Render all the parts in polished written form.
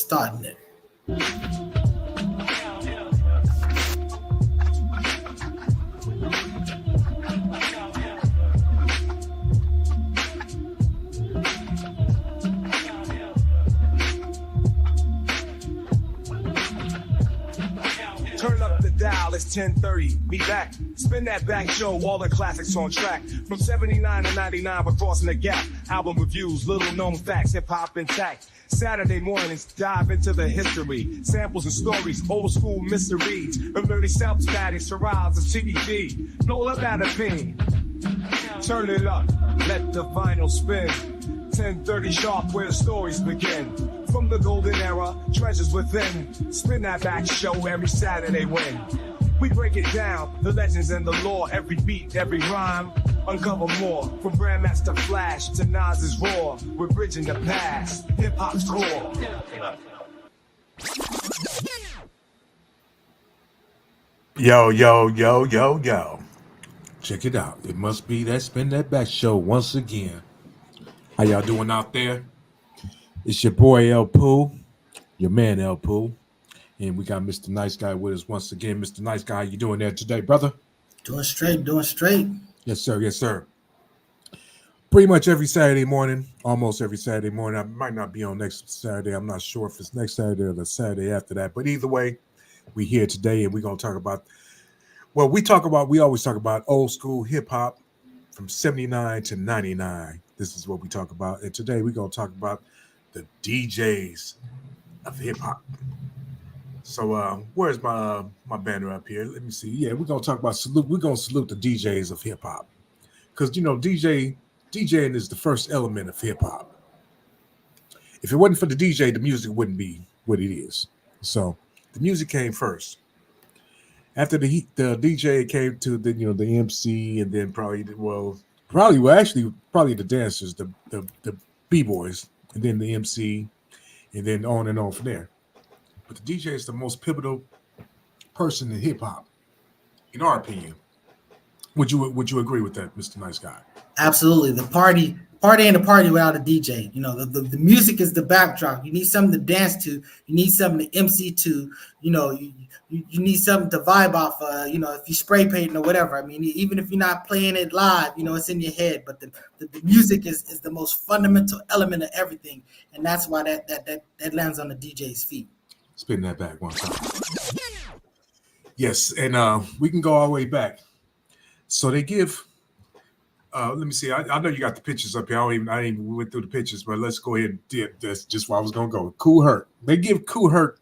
starting it. Turn up the dial, it's 10:30. Be back. Spin that back show, all the classics on track. From 79 to 99, we're crossing the gap. Album reviews, little known facts, hip hop intact. Saturday mornings, dive into the history. Samples and stories, old school mysteries. Emerging self-static, surrounds of CDG. No about a pin. Turn it up, let the vinyl spin. 10:30 sharp, where the stories begin. From the golden era, treasures within. Spin that back show every Saturday when we break it down, the legends and the lore. Every beat, every rhyme, uncover more. From Grandmaster Flash to Nas's Raw, we're bridging the past, hip-hop's core. Yo, yo, yo, yo, yo. Check it out. It must be that Spin That Back show once again. How y'all doing out there? It's your boy El Pooh, your man El Pooh, and we got Mr. Nice Guy with us once again. Mr. Nice Guy, how you doing there today, brother? Doing straight. Yes, sir. Yes, sir. Pretty much every Saturday morning, almost every Saturday morning. I might not be on next Saturday. I'm not sure if it's next Saturday or the Saturday after that. But either way, we here today, and we're gonna talk about. Well, we always talk about old school hip hop from 79 to 99. This is what we talk about, and today we're gonna talk about the DJs of hip hop. So where's my banner up here? Let me see. Yeah, we're gonna talk about salute. We're gonna salute the DJs of hip hop, because DJing is the first element of hip hop. If it wasn't for the DJ, the music wouldn't be what it is. So the music came first. After the DJ came to the the MC, and then probably the dancers, the b-boys, and then the MC, and then on and on from there. But the DJ is the most pivotal person in hip hop, in our opinion. Would you agree with that, Mr. Nice Guy? Absolutely. The party ain't a party without a DJ. The music is the backdrop. You need something to dance to. You need something to MC to. You need something to vibe off. If you spray painting or whatever. I mean, even if you're not playing it live, it's in your head. But the music is the most fundamental element of everything, and that's why that lands on the DJ's feet. Spin that back one time. Yes, and we can go all the way back. So they give. Let me see. I know you got the pictures up here. I ain't even went through the pictures, but let's go ahead and dip. That's just where I was gonna go. Kool Herc. They give Kool Herc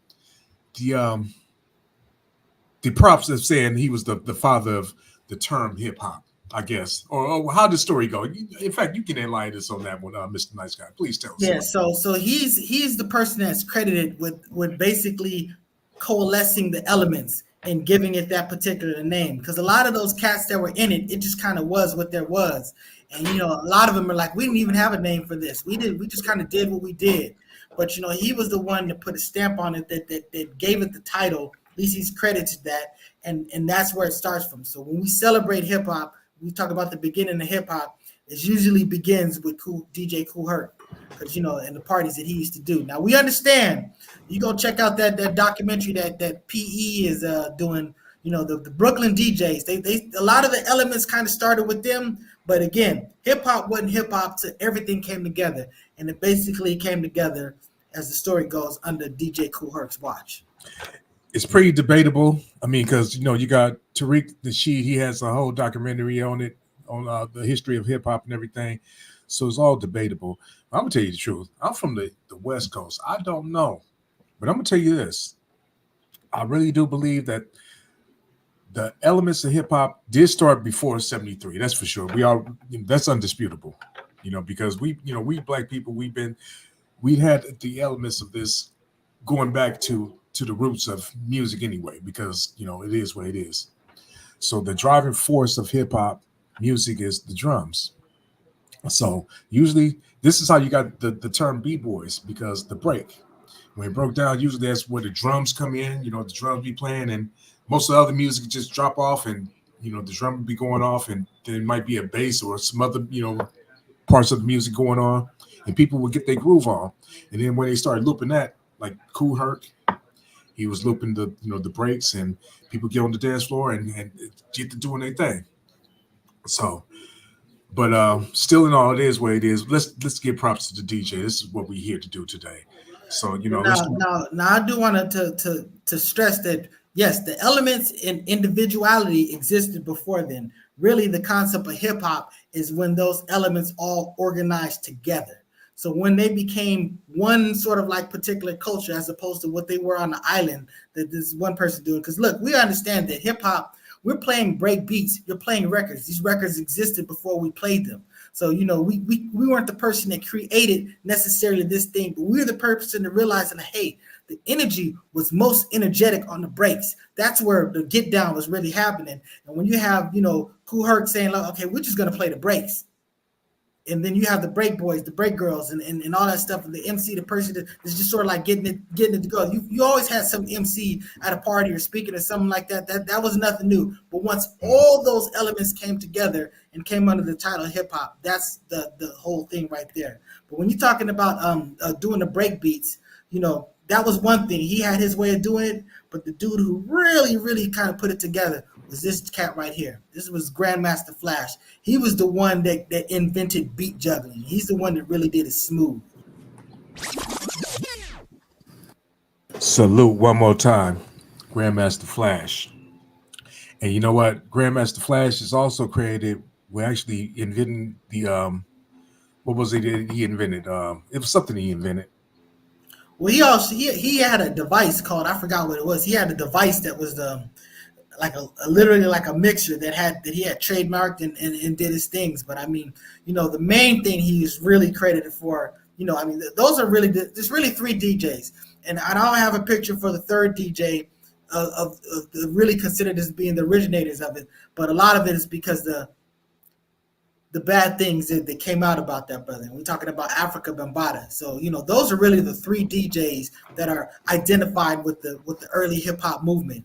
the props of saying he was the father of the term hip hop, I guess. Or how did the story go? In fact, you can enlighten us on that one, Mr. Nice Guy. Please tell us. Yeah. So he's the person that's credited with basically coalescing the elements and giving it that particular name, because a lot of those cats that were in it just kind of was what there was. And a lot of them are like, we didn't even have a name for this. We just kind of did what we did. But he was the one that put a stamp on it that gave it the title. At least he's credited that, and that's where it starts from. So when we celebrate hip hop, we talk about the beginning of hip hop. It usually begins with DJ Kool Herc, because and the parties that he used to do. Now we understand. You go check out that documentary that PE is doing. The Brooklyn DJs. They a lot of the elements kind of started with them, but again, hip hop wasn't hip hop till everything came together, and it basically came together, as the story goes, under DJ Kool Herc's watch. It's pretty debatable. I mean, because you got Tariq Nasheed. He has a whole documentary on it, on the history of hip hop and everything. So it's all debatable. I'm gonna tell you the truth. I'm from the West Coast. I don't know, but I'm gonna tell you this. I really do believe that the elements of hip hop did start before '73. That's for sure. That's undisputable. Because we black people, we had the elements of this going back to the roots of music anyway, because it is what it is. So the driving force of hip hop music is the drums. So usually this is how you got the term b-boys, because the break, when it broke down, usually that's where the drums come in. The drums be playing, and most of the other music just drop off, and the drum would be going off, and there might be a bass or some other parts of the music going on, and people would get their groove on. And then when they started looping that, like Kool Herc. He was looping the breaks, and people get on the dance floor and get to doing their thing. So, but still in all, it is what it is. Let's give props to the DJ. This is what we're here to do today. So let's. Now, I do want to stress that yes, the elements in individuality existed before then. Really, the concept of hip hop is when those elements all organized together. So when they became one sort of like particular culture, as opposed to what they were on the island that this one person doing. Because look, we understand that hip hop, we're playing break beats, you're playing records. These records existed before we played them. So, we weren't the person that created necessarily this thing, but we're the person that realizing, hey, the energy was most energetic on the breaks. That's where the get down was really happening. And when you have, Kool Herc saying, like, okay, we're just going to play the breaks. And then you have the break boys, the break girls, and all that stuff. And the MC, the person that's just sort of like getting it to go. You always had some MC at a party or speaking or something like that. That was nothing new. But once all those elements came together and came under the title hip hop, that's the whole thing right there. But when you're talking about doing the break beats, that was one thing. He had his way of doing it, but the dude who really, really kind of put it together was this cat right here. This was Grandmaster Flash. He was the one that invented beat juggling. He's the one that really did it smooth. Salute one more time, Grandmaster Flash. And you know what? Grandmaster Flash is also created. We actually invented the what was it that he invented? It was something he invented. Well, he had a device called, I forgot what it was. He had a device that was literally like a mixture that he had trademarked and did his things. But I mean, the main thing he's really credited for, those are really, there's really three DJs. And I don't have a picture for the third DJ of really considered as being the originators of it. But a lot of it is because the bad things that came out about that brother. We're talking about Africa Bambaataa. So, those are really the three DJs that are identified with the early hip hop movement.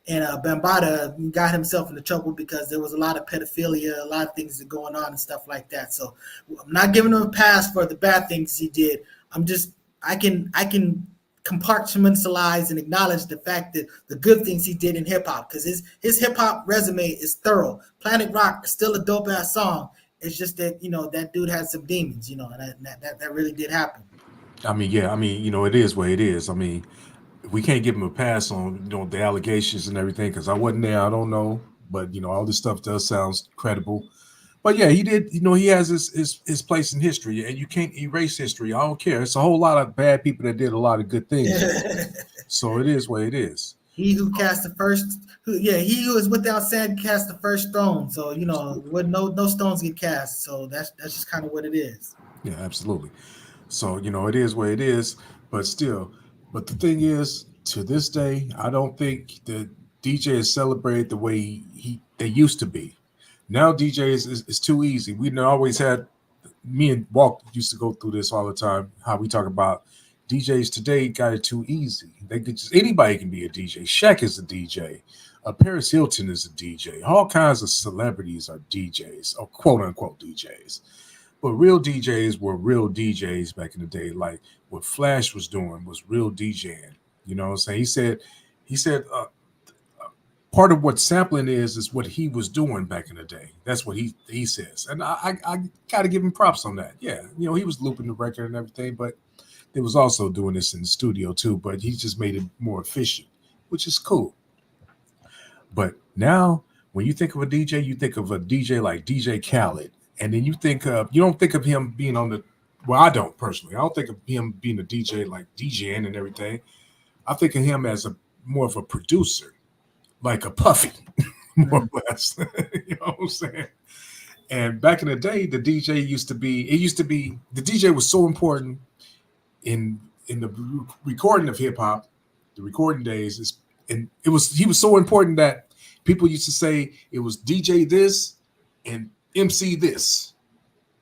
And Bambaataa got himself into trouble because there was a lot of pedophilia, a lot of things going on and stuff like that. So I'm not giving him a pass for the bad things he did. I can compartmentalize and acknowledge the fact that the good things he did in hip hop, because his hip hop resume is thorough. Planet Rock is still a dope ass song. It's just that, that dude had some demons, and that really did happen. I mean, yeah, it is what it is. I mean, we can't give him a pass on, the allegations and everything, because I wasn't there. I don't know. But, all this stuff does sound credible. But yeah, he did, he has his place in history, and you can't erase history. I don't care. It's a whole lot of bad people that did a lot of good things. So it is what it is. He who cast the first, he who is without sin cast the first stone. So, no stones get cast. So that's just kind of what it is. Yeah, absolutely. So, it is what it is, but still. But the thing is, to this day, I don't think the DJ is celebrated the way they used to be. Now DJs is too easy. We always had, me and Walk used to go through this all the time, how we talk about DJs today got it too easy. Anybody can be a DJ. Shaq is a DJ. Paris Hilton is a DJ. All kinds of celebrities are DJs, or quote unquote DJs. But real DJs were real DJs back in the day. Like what Flash was doing was real DJing. You know what I'm saying? He said part of what sampling is what he was doing back in the day. That's what he says. And I got to give him props on that. Yeah, he was looping the record and everything, but they was also doing this in the studio too, but he just made it more efficient, which is cool. But now when you think of a DJ, you think of a DJ like DJ Khaled. And then you don't think of him being on the, well, I don't personally. I don't think of him being a DJ like DJing and everything. I think of him as more of a producer, like a Puffy, more or less. You know what I'm saying? And back in the day, the DJ used to be the DJ was so important in the recording of hip hop, the recording days, he was so important that people used to say it was DJ this and MC this.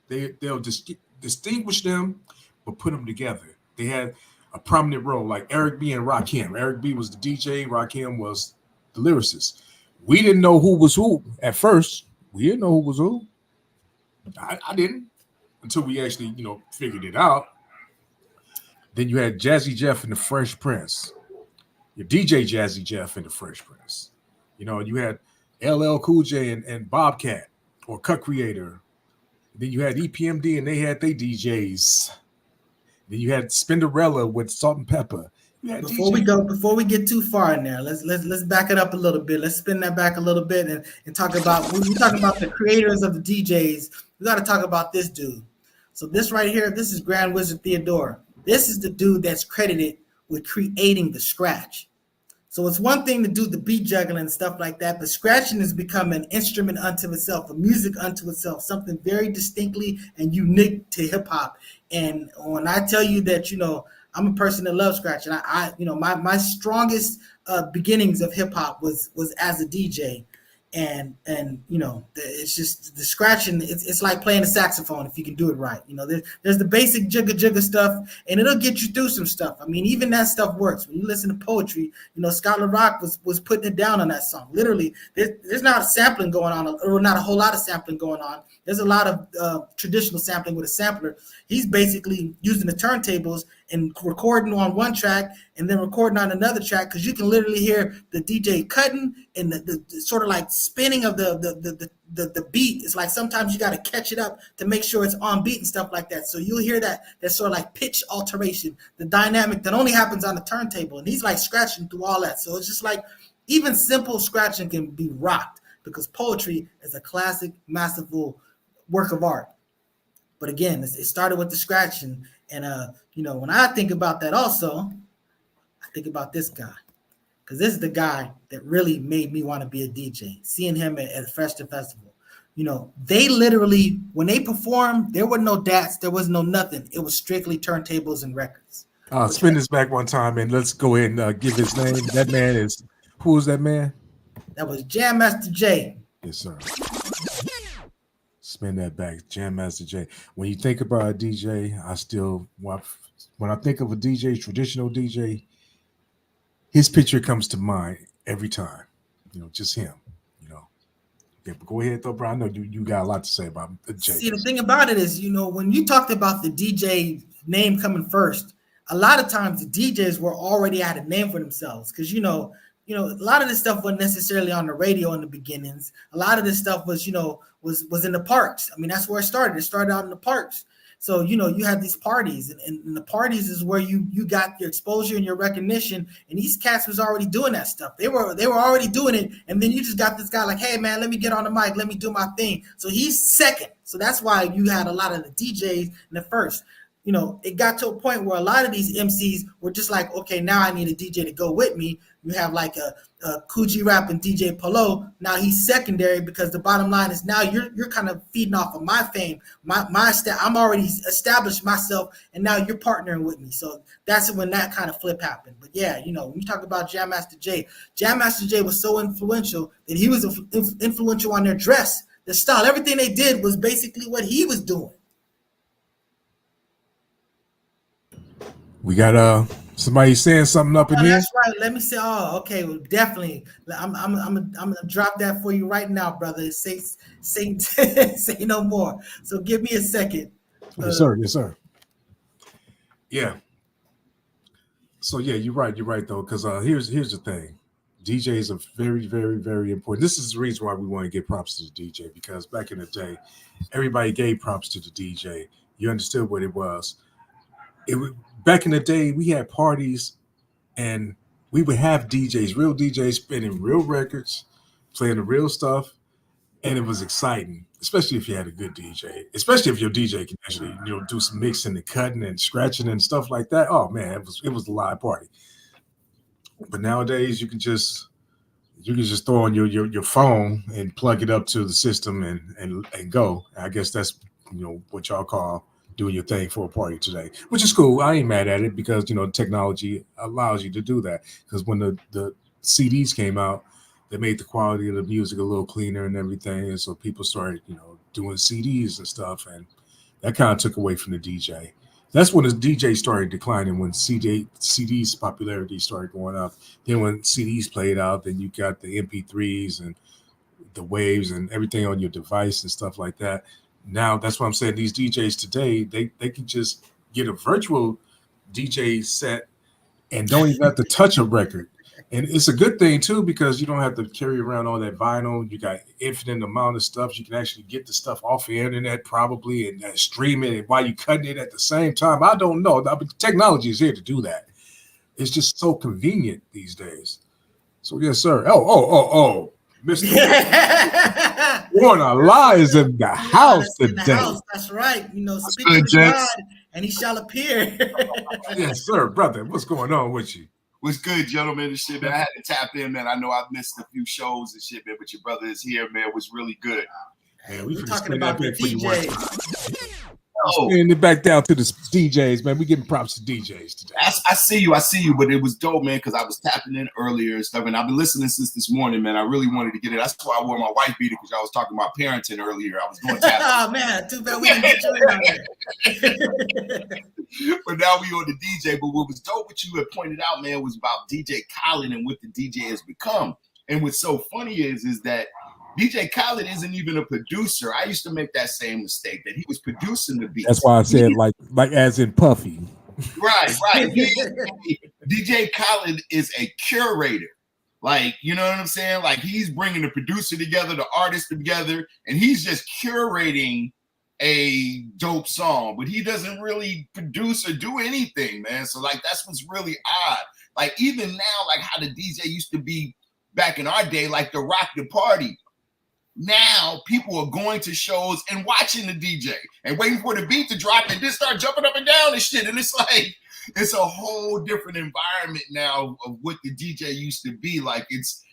They'll just distinguish them, but put them together. They had a prominent role, like Eric B and Rakim. Eric B was the DJ, Rakim was the lyricist. We didn't know who was who at first. We didn't know who was who. I didn't until we actually, figured it out. Then you had Jazzy Jeff and the Fresh Prince. Your DJ Jazzy Jeff and the Fresh Prince. You know, you had LL Cool J and Bobcat or Cut Creator. Then you had EPMD and they had their DJs. Then you had Spinderella with Salt and Pepper. Before we get too far in there, let's back it up a little bit. Let's spin that back a little bit and talk about, when we talk about the creators of the DJs, we got to talk about this dude. So this right here, this is Grand Wizard Theodore. This is the dude that's credited with creating the scratch. So it's one thing to do the beat juggling and stuff like that, but scratching has become an instrument unto itself, a music unto itself, something very distinctly and unique to hip hop. And when I tell you that, you know, I'm a person that loves scratching. I you know, my strongest beginnings of hip hop was as a DJ. And you know, it's just the scratching. It's like playing a saxophone if you can do it right. You know, there's the basic jigga stuff, and it'll get you through some stuff. I mean, even that stuff works when you listen to poetry. You know, Scott LaRock was putting it down on that song. Literally, there's not a sampling going on, or not a whole lot of sampling going on. There's a lot of traditional sampling with a sampler. He's basically using the turntables and recording on one track and then recording on another track, because you can literally hear the DJ cutting and the sort of like spinning of the beat. It's like sometimes you got to catch it up to make sure it's on beat and stuff like that. So you'll hear that sort of like pitch alteration, the dynamic that only happens on the turntable. And he's like scratching through all that. So it's just like even simple scratching can be rocked, because poetry is a classic, masterful work of art. But again, it started with the scratching. And, you know, when I think about that also, I think about this guy, because this is the guy that really made me want to be a DJ, seeing him at Freston Festival. You know, they literally, when they performed, there were no DATs, there was no nothing. It was strictly turntables and records. Spin this back one time and let's go ahead and give his name. That man is, who is that man? That was Jam Master Jay. Yes, sir. Spin that back, Jam Master Jay. When you think about a DJ, when I think of a DJ, traditional DJ, his picture comes to mind every time. You know, just him. You know. Yeah, but go ahead though, bro. I know you got a lot to say about Jay. See, the thing about it is, you know, when you talked about the DJ name coming first, a lot of times the DJs were already had a name for themselves, because you know, a lot of this stuff wasn't necessarily on the radio in the beginnings. A lot of this stuff was, you know, was in the parks. I mean, that's where it started. It started out in the parks. So, you know, you have these parties, and the parties is where you got your exposure and your recognition. And these cats was already doing that stuff. They were already doing it. And then you just got this guy like, hey man, let me get on the mic, let me do my thing. So he's second. So that's why you had a lot of the DJs in the first. You know, it got to a point where a lot of these MCs were just like, okay, now I need a DJ to go with me. You have like a Coogee Rap and DJ Polo. Now he's secondary, because the bottom line is now you're kind of feeding off of my fame. I'm already established myself, and now you're partnering with me. So that's when that kind of flip happened. But yeah, you know, when you talk about Jam Master Jay was so influential that he was influential on their dress, their style. Everything they did was basically what he was doing. We got somebody saying something up in here. That's right. Let me say. Oh, okay. Well, definitely. I'm gonna drop that for you right now, brother. Say say no more. So give me a second. Yes, sir. Yes, sir. Yeah. So yeah, you're right though, because here's the thing. DJs are very, very, very important. This is the reason why we want to give props to the DJ, because back in the day, everybody gave props to the DJ. You understood what it was. Back in the day, we had parties and we would have DJs, real DJs, spinning real records, playing the real stuff, and it was exciting, especially if you had a good DJ, especially if your DJ can actually, you know, do some mixing and cutting and scratching and stuff like that. Oh man, it was a live party. But nowadays, you can just throw on your phone and plug it up to the system and go. I guess that's, you know, what y'all call doing your thing for a party today, which is cool. I ain't mad at it, because, you know, technology allows you to do that. Because when the CDs came out, they made the quality of the music a little cleaner and everything. And so people started, you know, doing CDs and stuff. And that kind of took away from the DJ. That's when the DJ started declining, when CD's popularity started going up. Then when CDs played out, then you got the MP3s and the waves and everything on your device and stuff like that. Now, that's what I'm saying. These DJs today, they can just get a virtual DJ set and don't even have to touch a record. And it's a good thing too, because you don't have to carry around all that vinyl. You got infinite amount of stuff. You can actually get the stuff off the internet probably and stream it while you cutting it at the same time. I don't know. Technology is here to do that. It's just so convenient these days. So yes, sir. Oh, Mr. Warner lies in the house today. That's right. You know, speak to God and he shall appear. Yes, sir, brother. What's going on with you? What's good, gentlemen, and shit, man. I had to tap in, man. I know I've missed a few shows and shit, man, but your brother is here, man. It was really good. Man, we're talking about the DJ. Spinning it back down to the DJs, man. We giving props to DJs today. I see you, but it was dope, man, because I was tapping in earlier and stuff, and I've been listening since this morning, man. I really wanted to get it. That's why I wore my wife beater, because I was talking about parenting earlier. I was doing tapping. Oh, man, too bad we didn't get you in on there. But now we on the DJ. But what was dope, what you had pointed out, man, was about DJ Khaled and what the DJ has become. And what's so funny is that DJ Khaled isn't even a producer. I used to make that same mistake, that he was producing the beats. That's why I said like as in Puffy. Right. DJ Khaled is a curator. Like, you know what I'm saying? Like, he's bringing the producer together, the artist together, and he's just curating a dope song, but he doesn't really produce or do anything, man. So like, that's what's really odd. Like, even now, like how the DJ used to be back in our day, like the rock the party. Now people are going to shows and watching the DJ and waiting for the beat to drop and then start jumping up and down and shit. And it's like, it's a whole different environment now of what the DJ used to be. Like, it's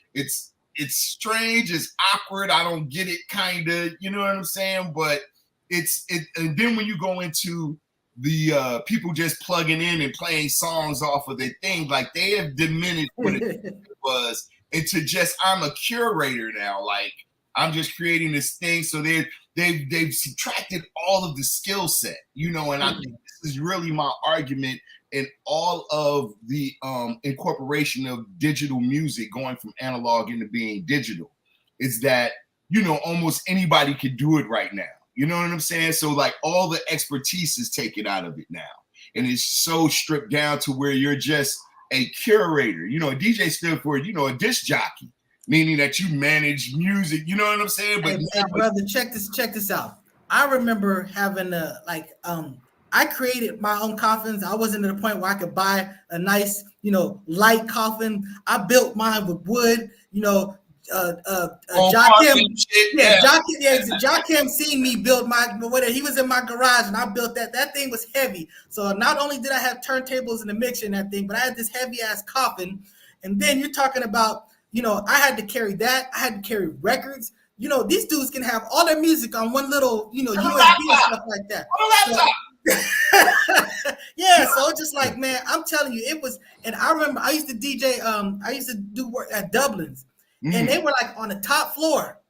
strange, it's awkward. I don't get it, kind of, you know what I'm saying? But and then when you go into the people just plugging in and playing songs off of their thing, like, they have diminished what it was into just, I'm a curator now. Like, I'm just creating this thing. So they've subtracted all of the skill set, you know, and I think this is really my argument in all of the incorporation of digital music going from analog into being digital, is that, you know, almost anybody could do it right now. You know what I'm saying? So like, all the expertise is taken out of it now. And it's so stripped down to where you're just a curator. You know, a DJ stood for, you know, a disc jockey, meaning that you manage music. You know what I'm saying? But hey, brother, check this out. I remember having I created my own coffins. I wasn't at a point where I could buy a nice, you know, light coffin. I built mine with wood, you know. Joakim seen me build my whatever. He was in my garage and I built that. That thing was heavy. So not only did I have turntables in the mixer and that thing, but I had this heavy ass coffin. And then you're talking about, you know, I had to carry that. I had to carry records. You know, these dudes can have all their music on one little, you know, USB and stuff like that. Yeah, so it's just like, man, I'm telling you, it was. And I remember I used to DJ. I used to do work at Dublin's. And they were like on the top floor.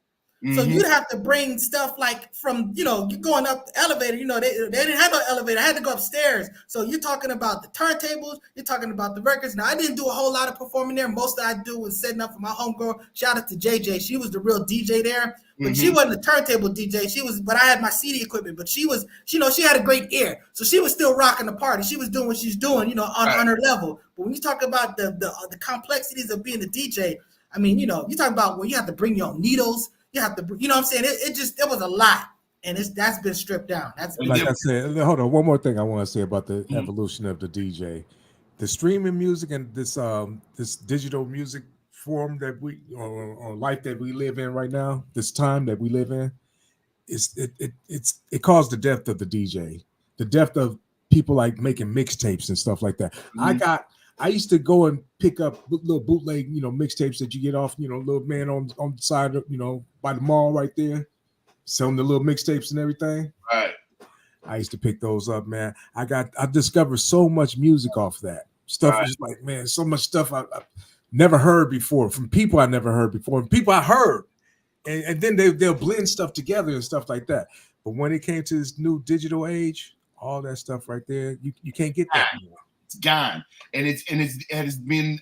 So you'd have to bring stuff like from, you know, you going up the elevator, you know, they didn't have no elevator. I had to go upstairs. So you're talking about the turntables, you're talking about the records. Now, I didn't do a whole lot of performing there. Most that I do was setting up for my homegirl. Shout out to JJ. She was the real DJ there. But she wasn't a turntable DJ. But I had my CD equipment. But she was, you know, she had a great ear. So she was still rocking the party. She was doing what she's doing, you know, on her level. But when you talk about the complexities of being a DJ, I mean, you know, you talk about when you have to bring your own needles, you have to, you know what I'm saying? It was a lot, and that's been stripped down. That's been like I said. Hold on, one more thing I want to say about the evolution of the DJ, the streaming music, and this digital music form that or life that we live in right now, this time that we live in, it caused the death of the DJ, the death of people like making mixtapes and stuff like that. I used to go and pick up little bootleg, you know, mixtapes that you get off, you know, little man on the side of, you know, by the mall right there, selling the little mixtapes and everything. Right. I used to pick those up, man. I discovered so much music off that stuff. Was like, man, so much stuff I never heard before from people I never heard before, and people I heard, and then they'll blend stuff together and stuff like that. But when it came to this new digital age, all that stuff right there, you can't get that anymore. It's gone, and it has been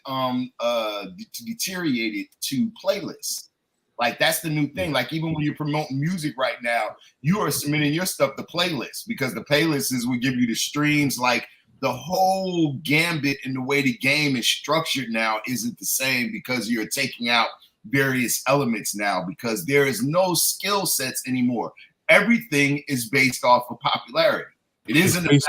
deteriorated to playlists. Like, that's the new thing. Like, even when you're promoting music right now, you are submitting your stuff to playlists, because the playlists is will give you the streams, like the whole gambit and the way the game is structured now isn't the same because you're taking out various elements now because there is no skill sets anymore. Everything is based off of popularity. It isn't it's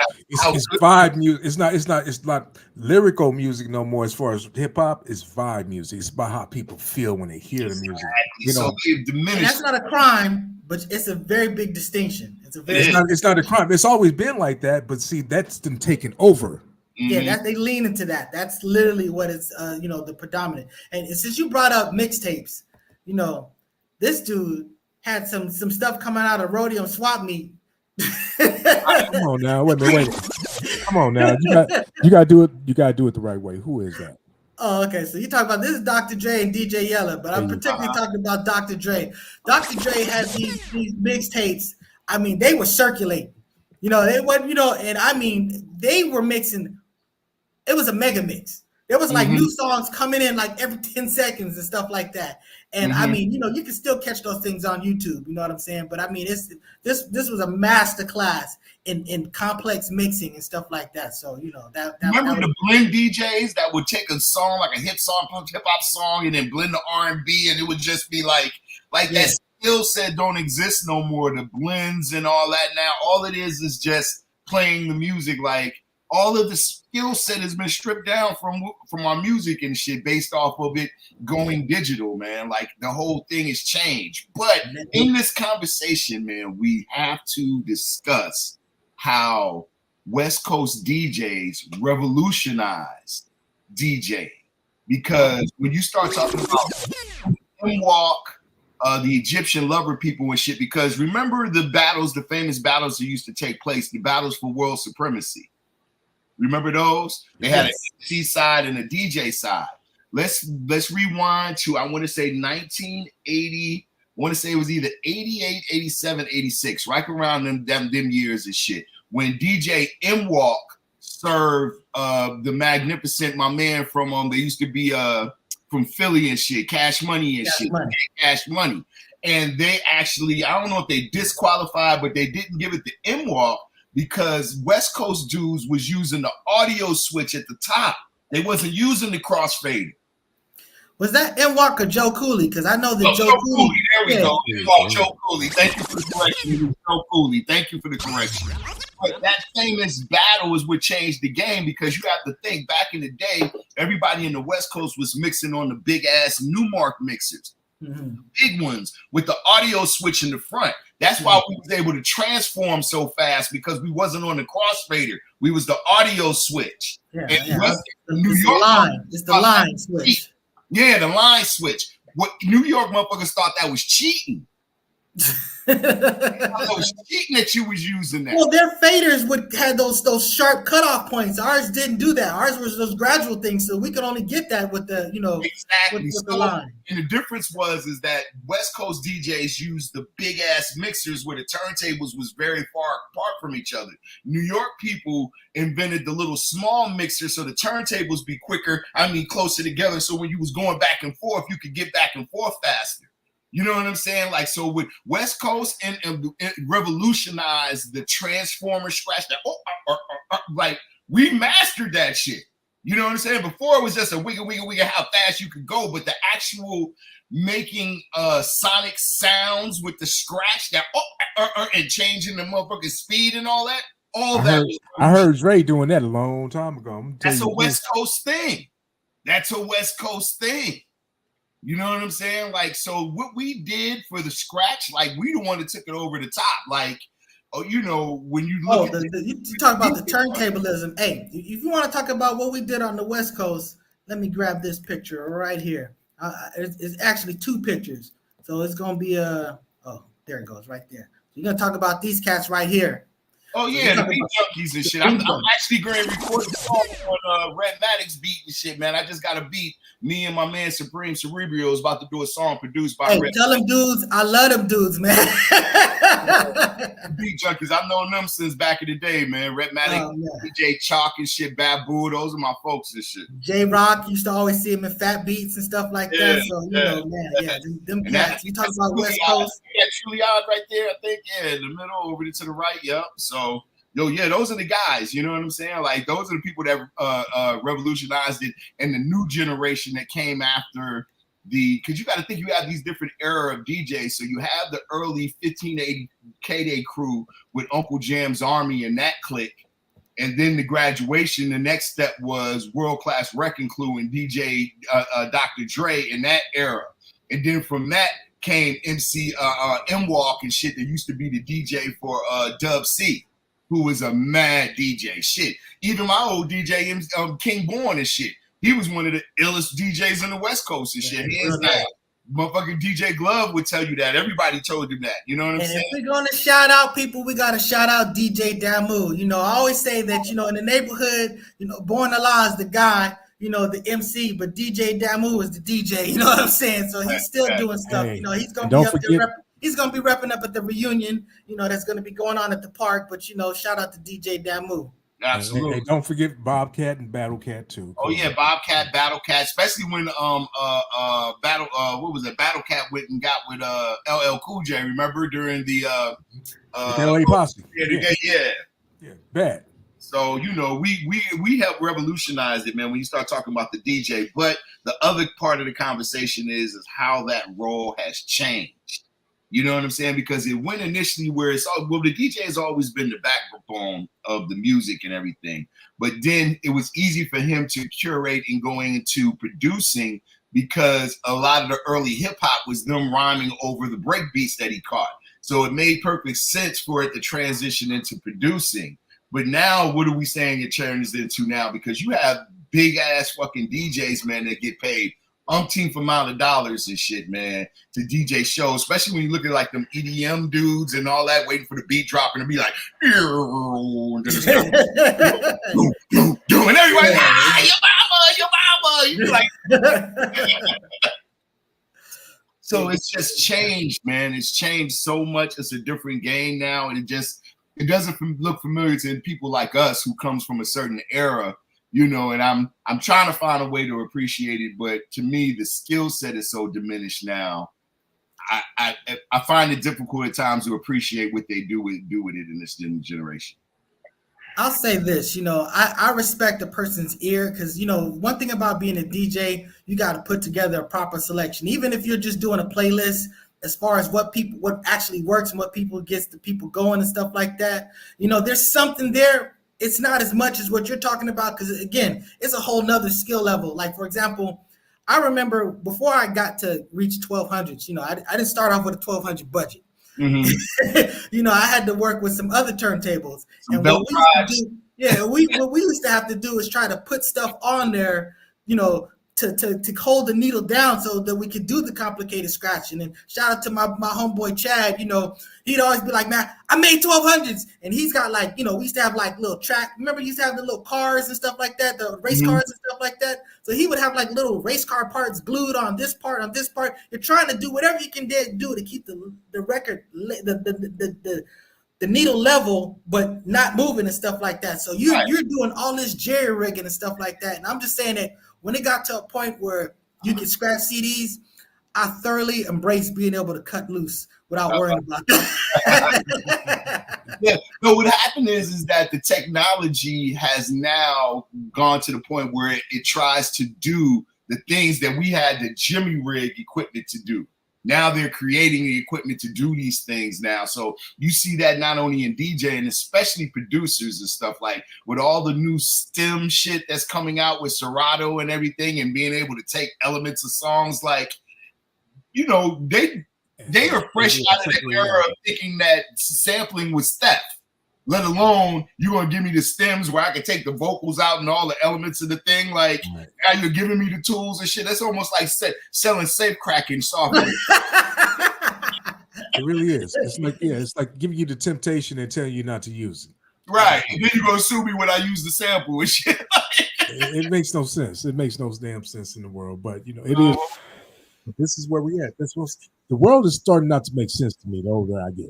vibe music. It's not lyrical music no more. As far as hip hop, it's vibe music. It's about how people feel when they hear the music. You know, so they've diminished. And that's not a crime, but it's a very big distinction. It's not a crime. It's always been like that, but see, that's them taking over. Yeah, they lean into that. That's literally what it's the predominant. And since you brought up mixtapes, this dude had some stuff coming out of Rodeo Swap Meet. Come on now, wait a minute. Come on now, you gotta do it. You gotta do it the right way. Who is that? Oh, okay. So you talk about this is Dr. Dre and DJ Yella, but I'm particularly talking about Dr. Dre. Dr. Dre had these mixtapes. I mean, they were circulating. They wasn't. And I mean, they were mixing. It was a mega mix. There was like new songs coming in like every 10 seconds and stuff like that. And I mean, you can still catch those things on YouTube. You know what I'm saying? But I mean, this was a master class in complex mixing and stuff like that. So that. Remember the blend DJs that would take a song like a hip hop song, and then blend the R&B, and it would just be like that skill set don't exist no more. The blends and all that now. All it is just playing the music like. All of the skill set has been stripped down from our music and shit based off of it going digital, man. Like the whole thing has changed. But in this conversation, man, we have to discuss how West Coast DJs revolutionized DJing. Because when you start talking about Walk, the Egyptian lover people and shit, because remember the famous battles that used to take place, the battles for world supremacy. Remember those? They had an MC side and a DJ side. Let's rewind to, I want to say 1980. I want to say it was either 88, 87, 86, right around them years and shit. When DJ M-Walk served the magnificent, my man from they used to be from Philly and shit, Cash Money and shit. Cash Money. And they actually, I don't know if they disqualified, but they didn't give it to M-Walk. Because West Coast dudes was using the audio switch at the top. They wasn't using the crossfader. Was that M-Walk or Joe Cooley? Because I know that Joe Cooley. There we go. Joe Cooley. Thank you for the correction. Joe Cooley. Thank you for the correction. But that famous battle is what changed the game because you have to think back in the day, everybody in the West Coast was mixing on the big ass Newmark mixers. Big ones with the audio switch in the front. That's why we was able to transform so fast because we wasn't on the crossfader. We was the audio switch. New York line. It's the line switch. Yeah, the line switch. What New York motherfuckers thought that was cheating. I was cheating that you was using that. Well, their faders would have those sharp cutoff points. Ours didn't do that. Ours was those gradual things, so we could only get that with the exactly with the line. And the difference is that West Coast DJs used the big ass mixers where the turntables was very far apart from each other. New York people invented the little small mixer so the turntables be quicker. I mean closer together, so when you was going back and forth, you could get back and forth faster. You know what I'm saying? Like, so with West Coast and revolutionized the transformer scratch that, like we mastered that shit. You know what I'm saying? Before it was just a wiggle, how fast you could go, but the actual making sonic sounds with the scratch that, and changing the motherfucking speed and all that, I heard Dre doing that a long time ago. That's a West Coast thing. That's a West Coast thing. You know what I'm saying? Like, so what we did for the scratch, like we the one that took it over the top. Like, when you look you talk about the turntablism. Hey, if you want to talk about what we did on the West Coast, let me grab this picture right here. It's actually two pictures. So it's going to be there it goes right there. So you're going to talk about these cats right here. Oh yeah, the beat junkies and shit. I'm actually going to record the song on Red Maddox beat and shit, man. I just got a beat. Me and my man Supreme Cerebrio is about to do a song produced by Red. Tell them dudes, I love them dudes, man. Beat junkies, I've known them since back in the day, man. Red Maddox, DJ Chalk and shit, Babu, those are my folks and shit. J Rock, used to always see him in Fat Beats and stuff like that. So them cats. You talk about West Coast. Yeah, Truliard right there, I think. Yeah, in the middle, over to the right. Yep. So yo, yeah, those are the guys. You know what I'm saying? Like those are the people that revolutionized it, and the new generation that came after because you got to think you have these different era of DJs. So you have the early 1580 K-Day crew with Uncle Jam's Army and that clique. And then the graduation, the next step was World Class Wrecking Crew and DJ Dr. Dre in that era. And then from that came MC M-Walk and shit that used to be the DJ for Dub C, who was a mad DJ. Shit. Even my old DJ, King Born and shit. He was one of the illest DJs on the West Coast and shit. Hands down. Motherfucking DJ Glove would tell you that. Everybody told him that. You know what I'm saying? If we're going to shout out people, we got to shout out DJ Damu. You know, I always say that, you know, in the neighborhood, you know, Born Allah is the guy, you know, the MC, but DJ Damu is the DJ. You know what I'm saying? So he's still doing stuff. You know, he's going to be up there. He's going to be repping up at the reunion, you know, that's going to be going on at the park. But, you know, shout out to DJ Damu. Absolutely. Hey, don't forget Bobcat and Battle Cat too. Oh yeah, Bobcat, Battle Cat, especially when what was it? Battle Cat went and got with LL Cool J. Remember during the LA Posse. Yeah, bad. So you know, we helped revolutionize it, man. When you start talking about the DJ, but the other part of the conversation is how that role has changed. You know what I'm saying? Because it went initially where the DJ has always been the backbone of the music and everything. But then it was easy for him to curate and going into producing because a lot of the early hip hop was them rhyming over the break beats that he caught. So it made perfect sense for it to transition into producing. But now what are we saying it turns into now? Because you have big ass fucking DJs, man, that get paid umpteenth amount of dollars and shit, man, to DJ shows, especially when you look at like them EDM dudes and all that, waiting for the beat drop and to be like, and everybody, your mama, you like. So it's just changed, man. It's changed so much. It's a different game now, and it doesn't look familiar to people like us who comes from a certain era. You know, and I'm trying to find a way to appreciate it, but to me, the skill set is so diminished now. I find it difficult at times to appreciate what they do with it in this generation. I'll say this, you know, I respect a person's ear because, you know, one thing about being a DJ, you got to put together a proper selection. Even if you're just doing a playlist, as far as what actually works and what people gets the people going and stuff like that, you know, there's something there. It's not as much as what you're talking about because, again, it's a whole nother skill level. Like, for example, I remember before I got to reach 1200s, you know, I didn't start off with a 1200 budget. Mm-hmm. You know, I had to work with some other turntables. And what we used to have to do is try to put stuff on there, you know, to hold the needle down so that we could do the complicated scratching. And shout out to my homeboy Chad, you know, he'd always be like, man, I made 1200s. And he's got like, you know, we used to have like little track. Remember, you used to have the little cars and stuff like that, the race cars and stuff like that. So he would have like little race car parts glued on this part, on this part. You're trying to do whatever you can do to keep the record, the needle level, but not moving and stuff like that. So you're doing all this jerry rigging and stuff like that. And I'm just saying that when it got to a point where you could scratch CDs, I thoroughly embraced being able to cut loose without worrying about that. Yeah, no, what happened is that the technology has now gone to the point where it tries to do the things that we had the Jimmy rig equipment to do. Now they're creating the equipment to do these things now. So you see that not only in DJing, especially producers and stuff, like with all the new STEM shit that's coming out with Serato and everything, and being able to take elements of songs, like, you know, they are fresh out of the era of thinking that sampling was theft. Let alone you're gonna give me the stems where I can take the vocals out and all the elements of the thing. Like, now you're giving me the tools and shit. That's almost like selling safe cracking software. It really is. It's like, yeah, it's like giving you the temptation and telling you not to use it. Right. And then you're gonna sue me when I use the sample and shit. It makes no sense. It makes no damn sense in the world. But you know, it is. This is where we at. The world is starting not to make sense to me the older I get.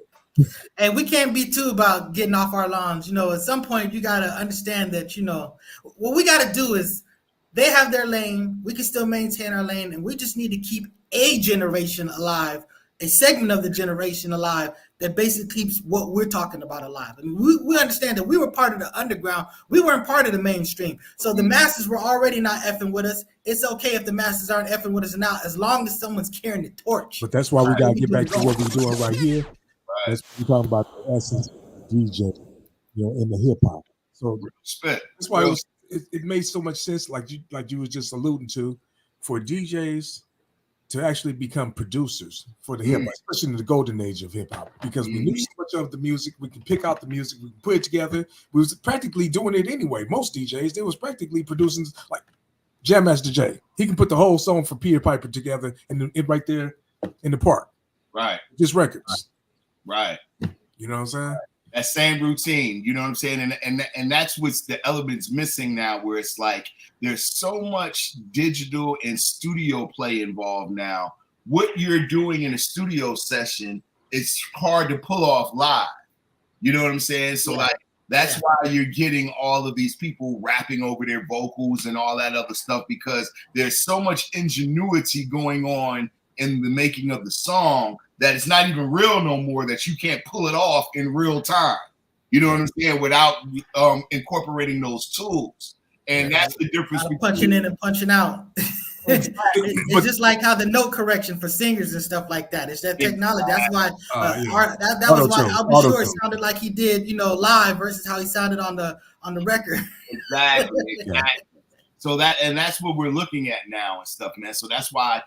And we can't be too about getting off our lawns. You know, at some point you got to understand that, you know, what we got to do is they have their lane. We can still maintain our lane, and we just need to keep a generation alive a segment of the generation alive that basically keeps what we're talking about alive. I mean, we understand that we were part of the underground. We weren't part of the mainstream. So the masses were already not effing with us. It's okay if the masses aren't effing with us now, as long as someone's carrying the torch. But that's why we got to get back to what we're doing right here. Right. That's what we're talking about, the essence of DJ, in the hip hop. So that's why it made so much sense, like you was just alluding to, for DJs to actually become producers for the hip hop, especially in the golden age of hip hop, because we knew so much of the music, we can pick out the music, we can put it together. We was practically doing it anyway. Most DJs, they was practically producing, like Jam Master Jay. He can put the whole song for Peter Piper together and it right there in the park. Right. Just records. Right. You know what I'm saying? That same routine, you know what I'm saying? And that's what's the elements missing now, where it's like there's so much digital and studio play involved now. What you're doing in a studio session, it's hard to pull off live. You know what I'm saying? So like that's why you're getting all of these people rapping over their vocals and all that other stuff, because there's so much ingenuity going on in the making of the song that it's not even real no more, that you can't pull it off in real time. You know what I'm saying? Without incorporating those tools. And that's the difference between punching in and punching out. It's just like how the note correction for singers and stuff like that. It's that technology. That's why that was why I'll be sure it sounded like he did, live versus how he sounded on the record. Exactly. So that's what we're looking at now and stuff, man. So that's why,